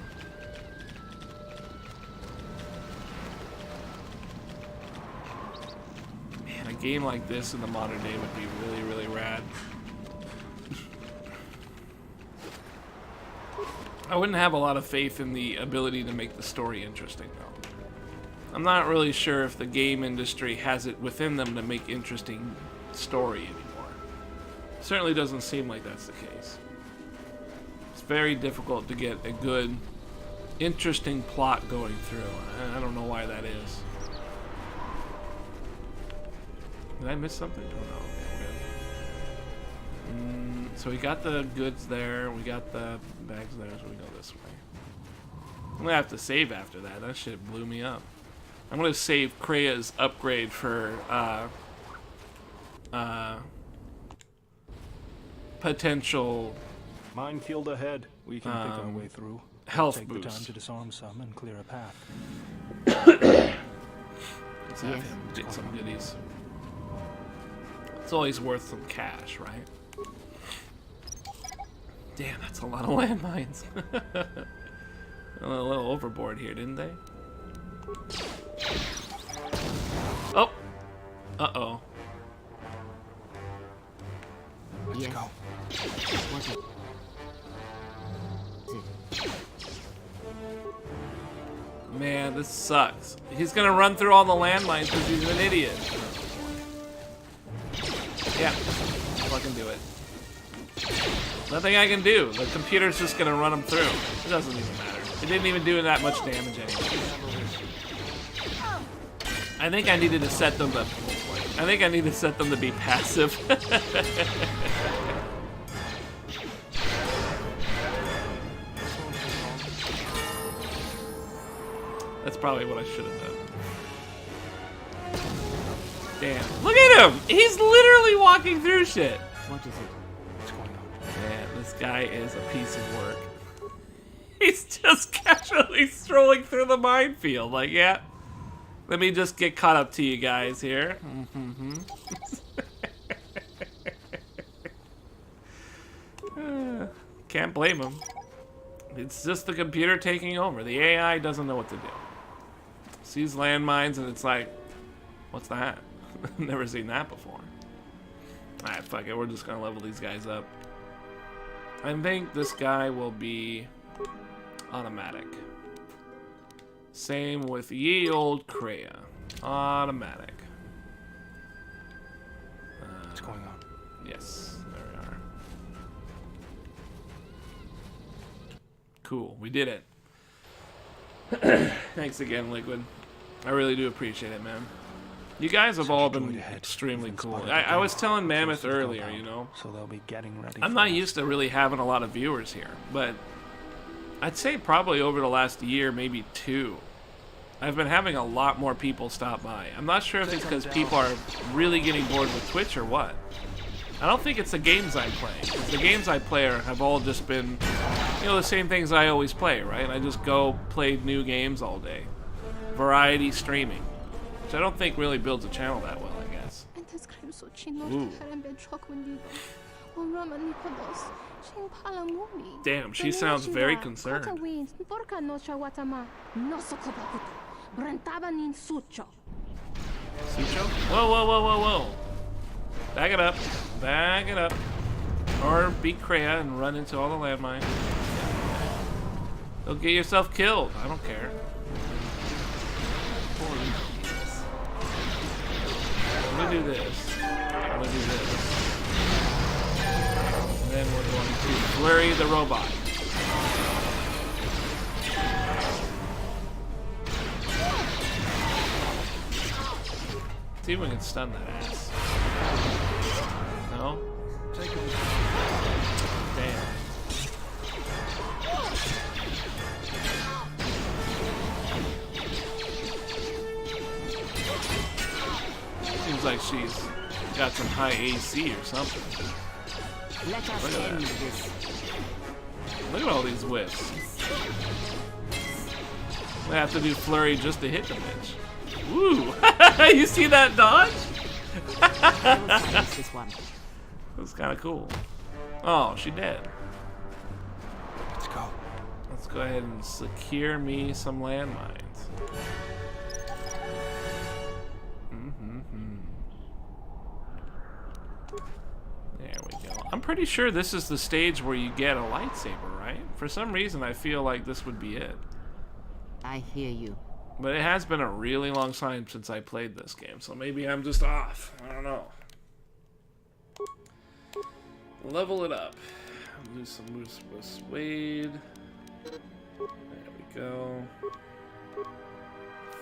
Man, a game like this in the modern day would be really, really rad. I wouldn't have a lot of faith in the ability to make the story interesting, though. I'm not really sure if the game industry has it within them to make interesting story anymore. Certainly doesn't seem like that's the case. It's very difficult to get a good, interesting plot going through. I don't know why that is. Did I miss something? Oh no, okay, good. So we got the goods there, we got the bags there, so we go this way. I'm gonna have to save after that. That shit blew me up. I'm gonna save Krea's upgrade for potential Minefield ahead. We can pick our way through. health Take boost. the time to disarm some and clear a path. Let's have him get some goodies. It's always worth some cash, right? Damn, that's a lot of landmines. A little overboard here, didn't they? Oh! Uh-oh. Let's Yes. go. What is it? Man, this sucks. He's gonna run through all the landmines because he's an idiot. Yeah, fucking do it. Nothing I can do. The computer's just gonna run him through. It doesn't even matter. It didn't even do that much damage anyway. I think I needed to set them to. I think I need to set them to be passive. That's probably what I should have done. Damn. Look at him! He's literally walking through shit. What is it? What's going on? Man, this guy is a piece of work. He's just casually strolling through the minefield. Like, yeah. Let me just get caught up to you guys here. Can't blame him. It's just the computer taking over. The AI doesn't know what to do. Sees landmines and it's like, what's that? Never seen that before. Alright, fuck it. We're just gonna level these guys up. I think this guy will be automatic. Same with ye old Krea. Automatic. What's going on? Yes, there we are. Cool, we did it. Thanks again, Liquid. I really do appreciate it, man. You guys have all been extremely cool. I was telling Mammoth earlier, you know, So they'll be getting ready. I'm for not us. used to really having a lot of viewers here, but I'd say probably over the last year, maybe two, I've been having a lot more people stop by. I'm not sure if it's because people are really getting bored with Twitch or what. I don't think it's the games I play. 'Cause the games I play have all just been, you know, the same things I always play, right? I just go play new games all day. Variety streaming. Which I don't think really builds a channel that well, I guess. Ooh. Damn, she sounds very concerned. Sucho? Whoa, whoa, whoa, whoa, whoa. Back it up. Back it up. Or beat Krea and run into all the landmines. Don't get yourself killed. I don't care. Holy Jesus. I'm gonna do this. I'm gonna do this. then we're going to flurry the robot. See if we can stun that ass. No? Damn. Seems like she's got some high AC or something. Let us Look at end that. this. Look at all these whiffs. We have to do flurry just to hit the bitch. Woo! You see that dodge? I will silence this one. That's kind of cool. Oh, she dead. Let's go. Let's go ahead and secure me some landmines. There we go. I'm pretty sure this is the stage where you get a lightsaber, right? For some reason, I feel like this would be it. I hear you. But it has been a really long time since I played this game, so maybe I'm just off. I don't know. Level it up. Do some moves with Suede. There we go.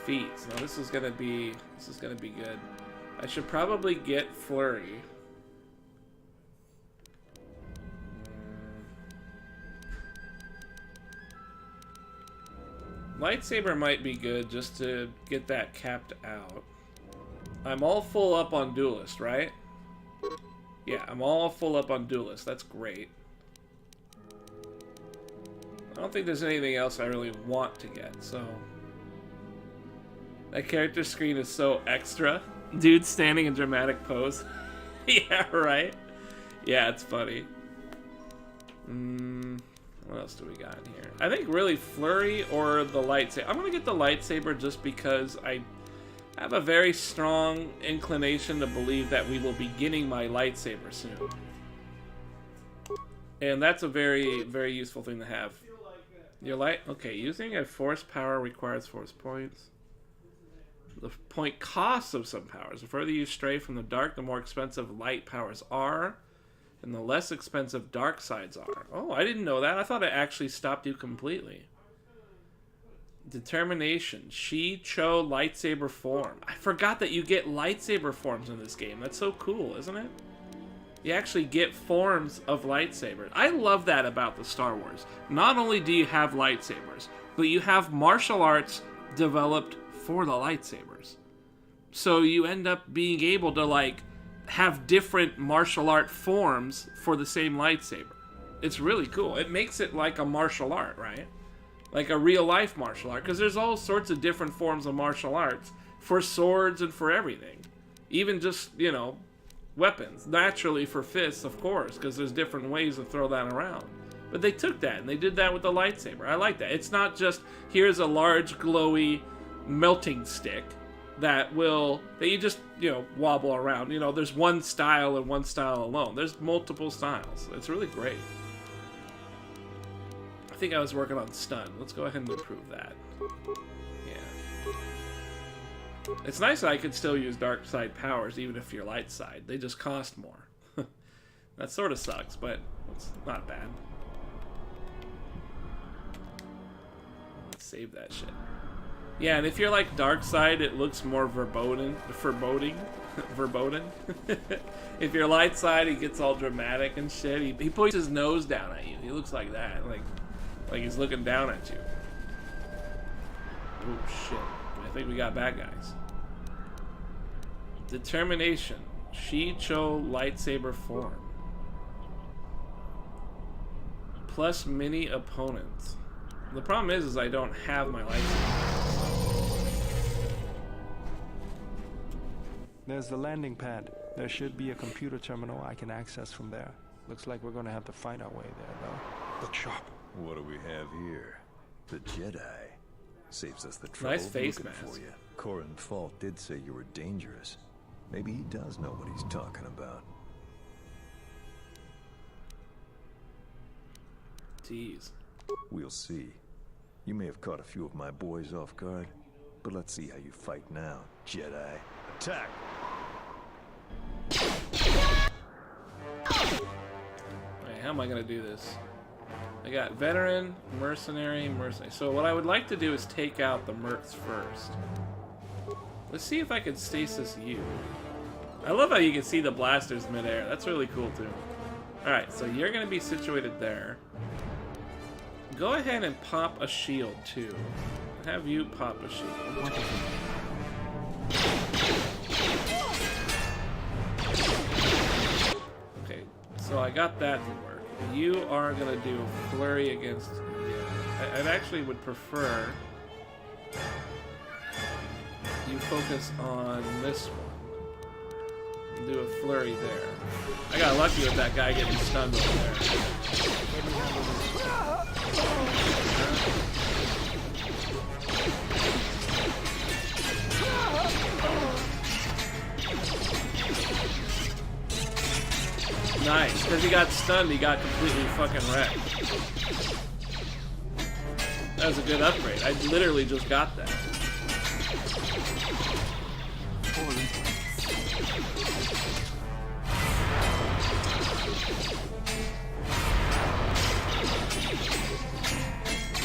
Feats. Now this is gonna be good. I should probably get Flurry. Lightsaber might be good just to get that capped out. I'm all full up on Duelist, right? Yeah, I'm all full up on Duelist. That's great. I don't think there's anything else I really want to get, so... That character screen is so extra. Dude standing in dramatic pose. Yeah, right? Yeah, it's funny. What else do we got in here? I think really Flurry or the lightsaber. I'm gonna get the lightsaber just because I have a very strong inclination to believe that we will be getting my lightsaber soon. And that's a very, very useful thing to have. Your light, okay, using a force power requires force points. The point cost of some powers. The further you stray from the dark, the more expensive light powers are. And the less expensive dark sides are. Oh, I didn't know that. I thought it actually stopped you completely. Determination. She chose lightsaber form. I forgot that you get lightsaber forms in this game. That's so cool, isn't it? You actually get forms of lightsabers. I love that about the Star Wars. Not only do you have lightsabers, but you have martial arts developed for the lightsabers. So you end up being able to, like, have different martial art forms for the same lightsaber. It's really cool. It makes it like a martial art, right? Like a real life martial art. Because there's all sorts of different forms of martial arts for swords and for everything. Even just, you know, weapons. Naturally for fists, of course, because there's different ways to throw that around. But they took that and they did that with the lightsaber. I like that. It's not just, here's a large glowy melting stick that you just, you know, wobble around. You know, there's one style and one style alone. There's multiple styles. It's really great. I think I was working on stun. Let's go ahead and improve that. Yeah. It's nice that I can still use dark side powers even if you're light side. They just cost more. That sort of sucks, but it's not bad. Let's save that shit. Yeah, and if you're like dark side, it looks more foreboding. If you're light side, he gets all dramatic and shit. He puts his nose down at you. He looks like that, like he's looking down at you. Oh shit! I think we got bad guys. Determination. Shi-Cho lightsaber form. Plus mini opponents. The problem is I don't have my lightsaber. There's the landing pad. There should be a computer terminal I can access from there. Looks like we're gonna have to find our way there, though. Look sharp. What do we have here? The Jedi. Saves us the trouble Nice face looking mask. for you. Corin Falk did say you were dangerous. Maybe he does know what he's talking about. Jeez. We'll see. You may have caught a few of my boys off guard, but let's see how you fight now, Jedi. Attack! Wait, How am I gonna do this? I got veteran, mercenary, mercenary. So what I would like to do is take out the mercs first. Let's see if I can stasis you. I love how you can see the blasters midair. That's really cool too. Alright, so you're gonna be situated there. Go ahead and pop a shield too. Have you pop a shield. Okay, so I got that to work. You are gonna do a flurry against. Yeah, I actually would prefer you focus on this one. Do a flurry there. I got lucky with that guy getting stunned over there. Nice, because he got stunned, he got completely fucking wrecked. That was a good upgrade. I literally just got that.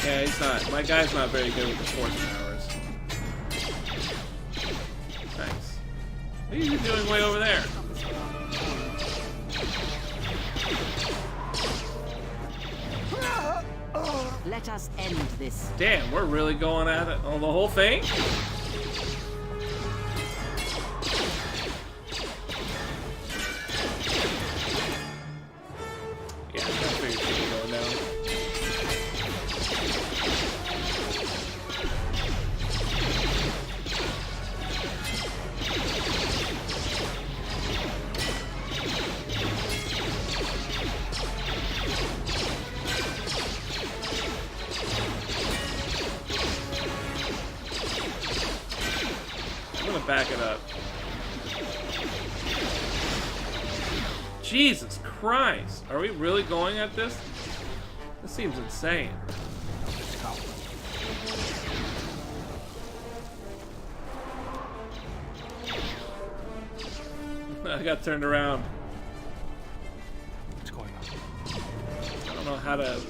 Yeah, he's not. My guy's not very good with the force powers. Nice. What are you doing way over there? Let us end this. Damn, we're really going at it on the whole thing? Yeah, I figured she was going down. Back it up. Jesus Christ. Are we really going at this? This seems insane. I got turned around. What's going on? I don't know how to...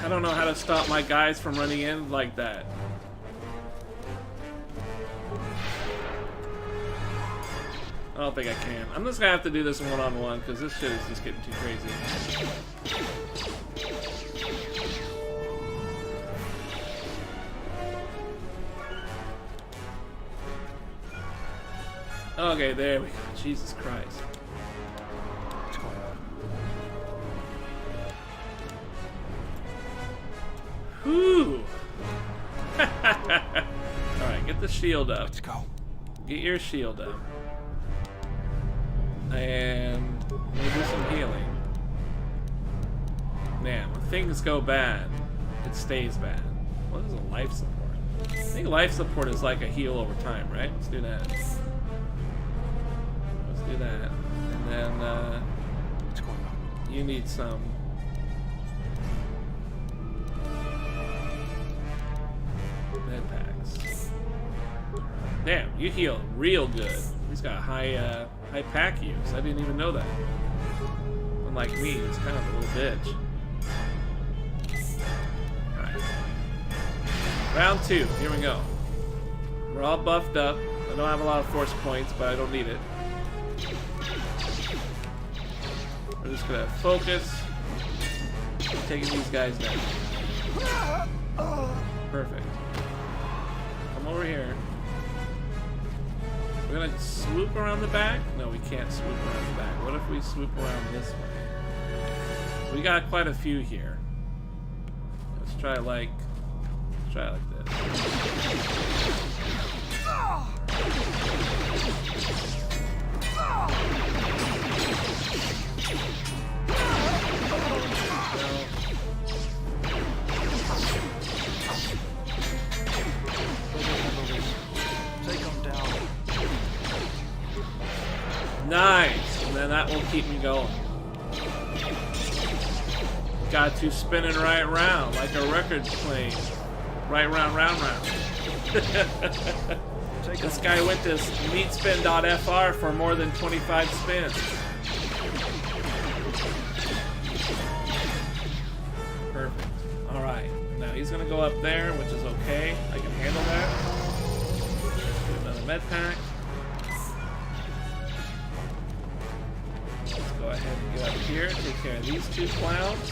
I don't know how to stop my guys from running in like that. I don't think I can. I'm just gonna have to do this one-on-one because this shit is just getting too crazy. Okay, there we go. Jesus Christ. What's going on? Whew. Alright, get the shield up. Let's go. Get your shield up. And we'll do some healing. Man, when things go bad, it stays bad. What is a life support? I think life support is like a heal over time, right? Let's do that. Let's do that. And then, What's going on? you need some... med packs. Damn, you heal real good. He's got high pack use. I didn't even know that. Unlike me, he's kind of a little bitch. Alright. Round 2, here we go. We're all buffed up. I don't have a lot of force points, but I don't need it. We're just gonna focus on taking these guys down. Perfect. Come over here. We're gonna swoop around the back? No, we can't swoop around the back. What if we swoop around this way? We got quite a few here. Let's try like this. Take them down. Nice! And then that will keep me going. Got you spinning right round like a record playing. Right round, round, round. This guy went to meatspin.fr for more than 25 spins. Perfect. Alright. Now he's gonna go up there, which is okay. I can handle that. Get another med pack. Let's go ahead and get up here, take care of these two clowns.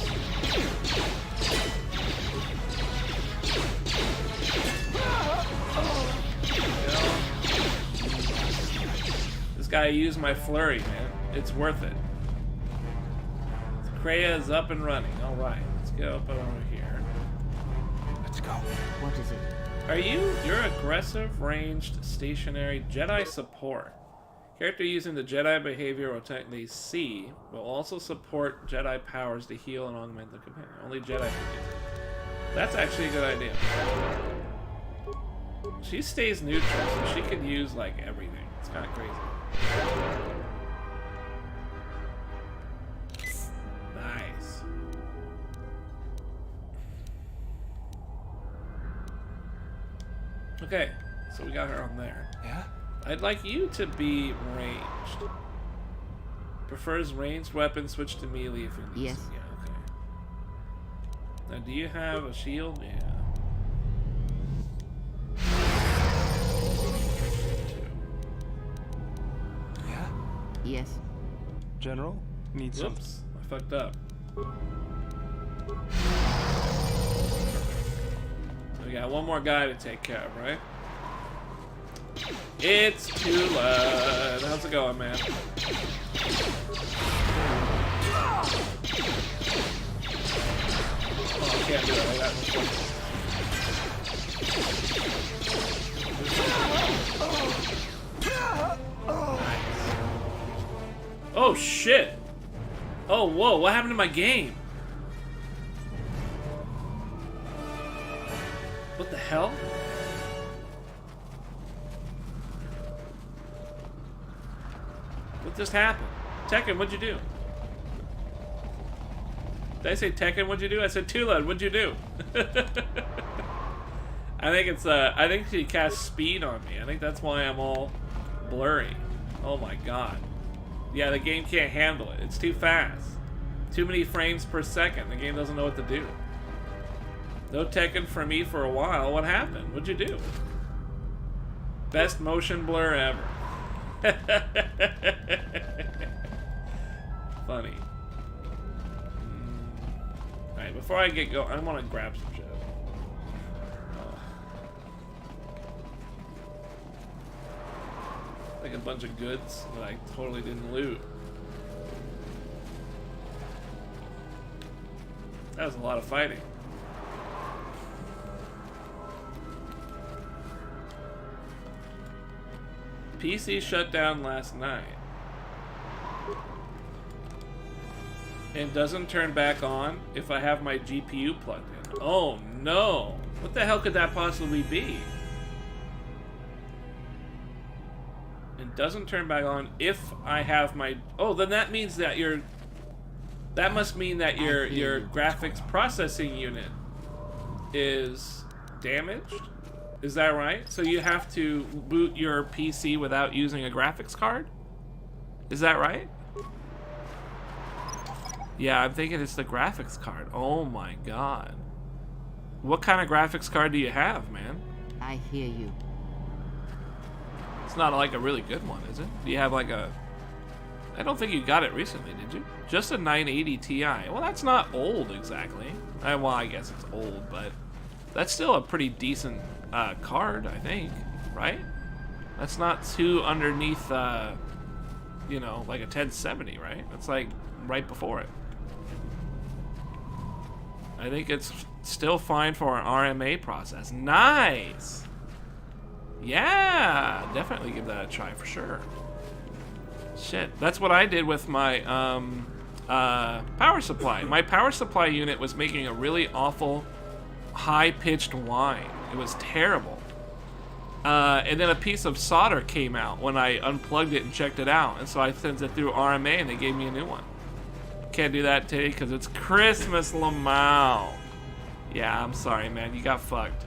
This guy used my flurry, man. It's worth it. Kreia is up and running. Alright, let's go up over here. Let's go. What is it? Are you're aggressive, ranged, stationary Jedi support. Character using the Jedi behavior or technically C will also support Jedi powers to heal and augment the companion. Only Jedi can do it. That's actually a good idea. She stays neutral, so she could use like everything. It's kind of crazy. Nice. Okay, so we got her on there. Yeah? I'd like you to be ranged. Prefers ranged weapons, switch to melee if it needs Yes. to. Yeah, okay. Now, do you have a shield? Yeah. Yeah? Yes. General? Need some. Whoops, I fucked up. We got one more guy to take care of, right? It's Tulad. How's it going, man? Oh, I can't do it like that. Nice. Oh, shit. Oh, whoa, what happened to my game? What the hell? What just happened? Tekken, what'd you do? Did I say Tekken, what'd you do? I said Tulad, what'd you do? I think it's, I think she cast speed on me. I think that's why I'm all blurry. Oh my god. Yeah, the game can't handle it. It's too fast. Too many frames per second. The game doesn't know what to do. No Tekken for me for a while. What happened? What'd you do? Best motion blur ever. Funny. Alright, before I get going, I want to grab some shit. Like a bunch of goods that I totally didn't loot. That was a lot of fighting. PC shut down last night. And doesn't turn back on if I have my GPU plugged in. Oh no! What the hell could that possibly be? It doesn't turn back on if I have my... Oh, then that means that your... That must mean that your graphics processing unit is damaged? Is that right? So you have to boot your PC without using a graphics card? Is that right? Yeah, I'm thinking it's the graphics card. Oh my god. What kind of graphics card do you have, man? I hear you. It's not like a really good one, is it? Do you have like a... I don't think you got it recently, did you? Just a 980 Ti. Well, that's not old exactly. Well, I guess it's old, but that's still a pretty decent card, I think, right? That's not too underneath, you know, like a 1070, right? That's like right before it. I think it's still fine for an RMA process. Nice! Yeah, definitely give that a try for sure. Shit, that's what I did with my power supply. My power supply unit was making a really awful high-pitched whine. It was terrible. And then a piece of solder came out when I unplugged it and checked it out. And so I sent it through RMA and they gave me a new one. Can't do that today because it's Christmas, Lamau. Yeah, I'm sorry, man. You got fucked.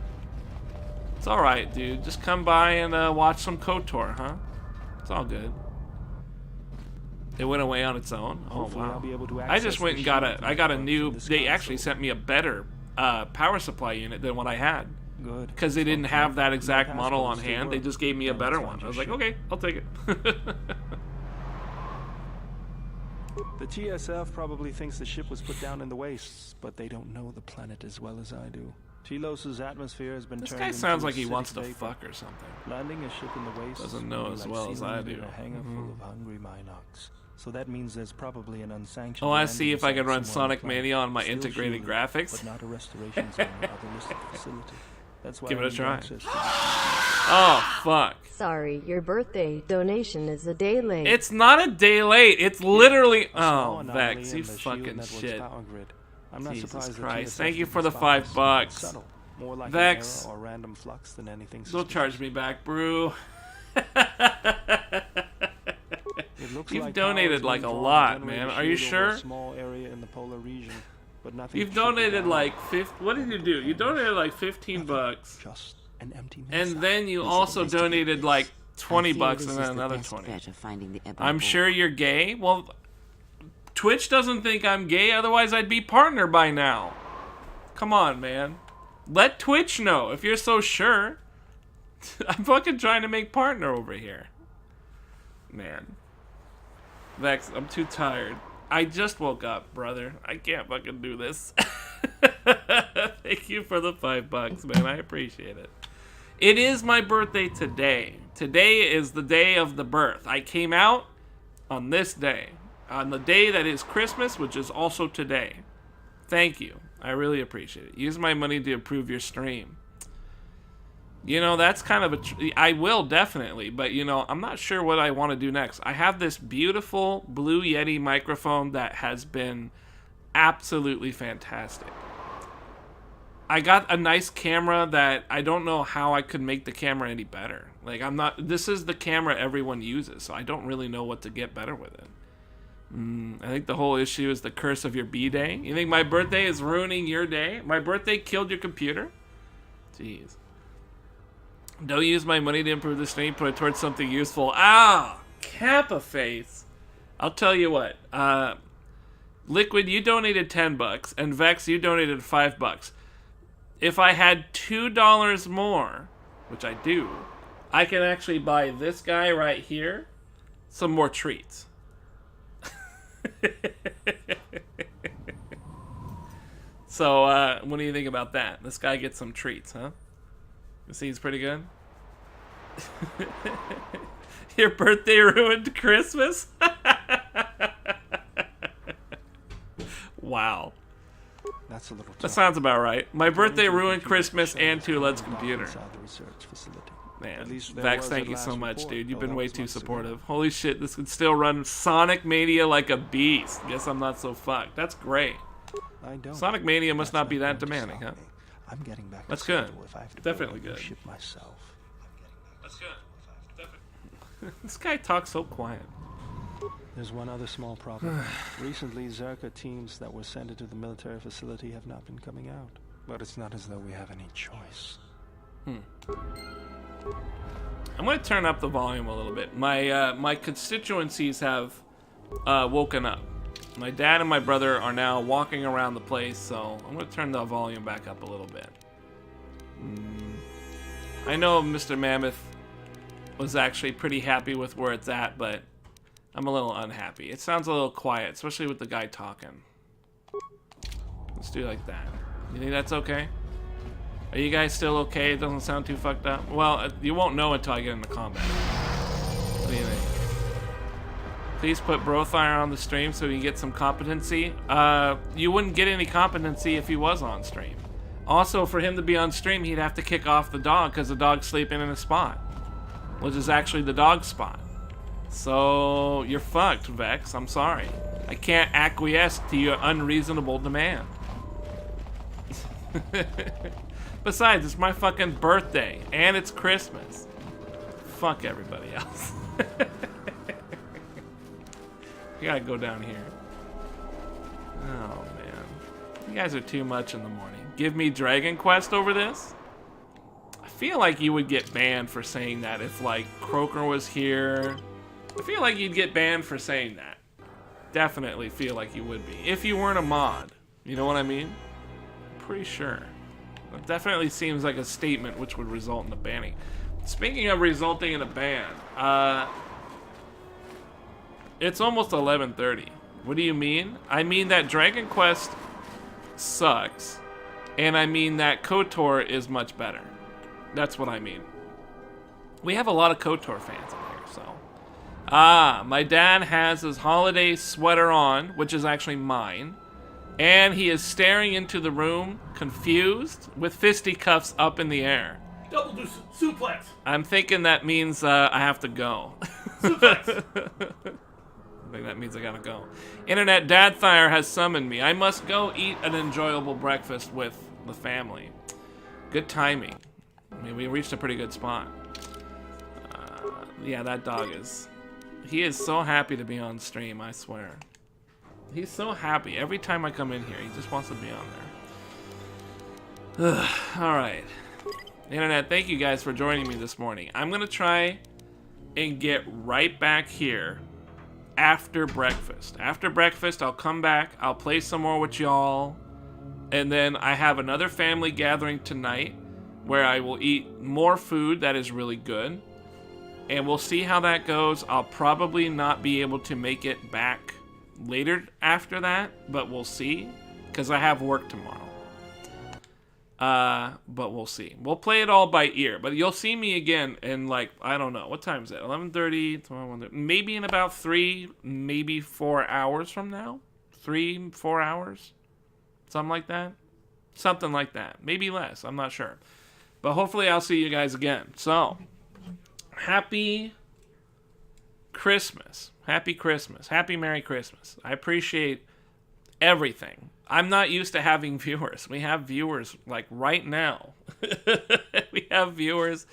It's alright, dude. Just come by and watch some KOTOR, huh? It's all good. It went away on its own? Oh, Hopefully wow. I'll be able to I just access went the and got shield I got a from new... this They actually console. sent me a better power supply unit than what I had. Good. Because they didn't have that exact My model on passcodes still hand. They work. just gave me a Now better let's one. find I was your like, okay, I'll take it. The TSF probably thinks the ship was put down in the wastes, but they don't know the planet as well as I do. Telos' atmosphere has been This turned guy into sounds like he acidic wants to vapor. fuck or something. Landing a ship in the wastes Doesn't know would be as like well as sealing I it in do. a hangar full of hungry Minox. So that means there's probably an unsanctioned. Oh, I landing see if I can run site somewhere on the Sonic planet. Mania on my Still integrated shielded, graphics. but not a restoration zone or other listed facility. That's why Give it I a need try. access to Oh, fuck. Sorry, your birthday donation is a day late. It's not a day late. It's literally... a small Oh, anomaly Vex, in you the shield fucking network's shit. power grid. I'm not Jesus surprised the Christ. TSF Thank you didn't for the spot $5. this. Subtle. More like Vex. an error or random flux than anything Don't suspicious. charge me back, brew. It looks You've like donated power like is being a drawn to lot, generate man. a Are you shield over a sure? small area in the polar region, but nothing You've to trickle donated down. like what did you do? You donated like 15 bucks. Just an empty mesa. And then you Please also investigate donated this. like I 20 fear bucks this and is then the another best 20. bet of finding the ebony I'm ball. sure you're gay. Well, Twitch doesn't think I'm gay, otherwise I'd be partner by now. Come on, man. Let Twitch know if you're so sure. I'm fucking trying to make partner over here. Man. Vex, I'm too tired. I just woke up, brother. I can't fucking do this. Thank you for the $5, man. I appreciate it. It is my birthday today. Today is the day of the birth. I came out on this day. On the day that is Christmas, which is also today. Thank you. I really appreciate it. Use my money to improve your stream. You know, that's kind of I will definitely, but you know, I'm not sure what I want to do next. I have this beautiful Blue Yeti microphone that has been absolutely fantastic. I got a nice camera that I don't know how I could make the camera any better. Like, this is the camera everyone uses, so I don't really know what to get better with it. I think the whole issue is the curse of your B-Day. You think my birthday is ruining your day? My birthday killed your computer? Jeez. Don't use my money to improve the stream, put it towards something useful. Ah! Kappa face. I'll tell you what. Liquid, you donated $10, and Vex, you donated $5. If I had $2 more, which I do, I can actually buy this guy right here some more treats. So, what do you think about that? This guy gets some treats, huh? You see, he's pretty good. Your birthday ruined Christmas? Wow. That's a little That tough. sounds about right. My birthday According to the ruined computer, Christmas Shelley and was Tuled's found computer. inside the research facility. At Man, least there Vex, was thank at you so last much, report, dude. You've though been that way was too months ago. supportive. Holy shit, this could still run Sonic Mania like a beast. Guess I'm not so fucked. That's great. I don't. Sonic Mania must That's not be that going to demanding, stop huh? me. I'm getting back. That's to good. schedule if I have to Definitely build a new good. ship myself. That's good. This guy talks so quiet. There's one other small problem. Recently, Zerka teams that were sent into the military facility have not been coming out. But it's not as though we have any choice. I'm going to turn up the volume a little bit. My constituencies have woken up. My dad and my brother are now walking around the place, so I'm going to turn the volume back up a little bit. I know Mr. Mammoth was actually pretty happy with where it's at, but I'm a little unhappy. It sounds a little quiet, especially with the guy talking. Let's do it like that. You think that's okay? Are you guys still okay? It doesn't sound too fucked up? Well, you won't know until I get into combat. What do you think? Please put Lothire on the stream so we can get some competency. You wouldn't get any competency if he was on stream. Also, for him to be on stream, he'd have to kick off the dog because the dog's sleeping in a spot, which is actually the dog's spot. So, you're fucked, Vex. I'm sorry. I can't acquiesce to your unreasonable demand. Besides, it's my fucking birthday, and it's Christmas. Fuck everybody else. You gotta go down here. Oh, man. You guys are too much in the morning. Give me Dragon Quest over this? feel like you would get banned for saying that if, like, Croker was here. I feel like you'd get banned for saying that. Definitely feel like you would be. If you weren't a mod. You know what I mean? Pretty sure. It definitely seems like a statement which would result in a banning. Speaking of resulting in a ban, it's almost 11:30. What do you mean? I mean that Dragon Quest sucks, and I mean that KOTOR is much better. That's what I mean. We have a lot of KOTOR fans in here, so. My dad has his holiday sweater on, which is actually mine. And he is staring into the room, confused, with fisticuffs up in the air. Double deuce, suplex. I'm thinking that means I have to go. Suplex. I think that means I gotta go. Internet Dadthire has summoned me. I must go eat an enjoyable breakfast with the family. Good timing. I mean, we reached a pretty good spot. Yeah, that dog is... He is so happy to be on stream, I swear. He's so happy. Every time I come in here, he just wants to be on there. Alright. Internet, thank you guys for joining me this morning. I'm gonna try and get right back here after breakfast. After breakfast, I'll come back, I'll play some more with y'all, and then I have another family gathering tonight where I will eat more food that is really good, and we'll see how that goes. I'll probably not be able to make it back later after that, but we'll see, because I have work tomorrow. But we'll see. We'll play it all by ear, but you'll see me again in, like, I don't know, what time is it? 11:30, maybe in about 3, maybe 4 hours from now? 3, 4 hours? Something like that? Something like that. Maybe less, I'm not sure. But hopefully I'll see you guys again. So, happy Christmas. Happy Christmas. Happy Merry Christmas. I appreciate everything. I'm not used to having viewers. We have viewers, like, right now. We have viewers,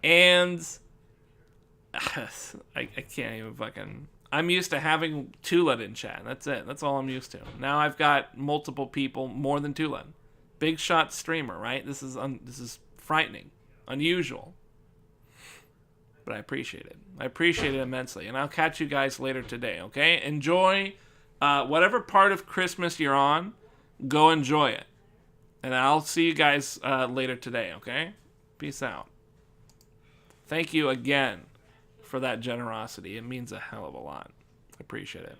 and I can't even fucking... I'm used to having Tulad in chat. That's it. That's all I'm used to. Now I've got multiple people, more than Tulad. Big shot streamer, right? This is frightening. Unusual. But I appreciate it. I appreciate it immensely. And I'll catch you guys later today, okay? Enjoy whatever part of Christmas you're on. Go enjoy it. And I'll see you guys later today, okay? Peace out. Thank you again for that generosity. It means a hell of a lot. I appreciate it.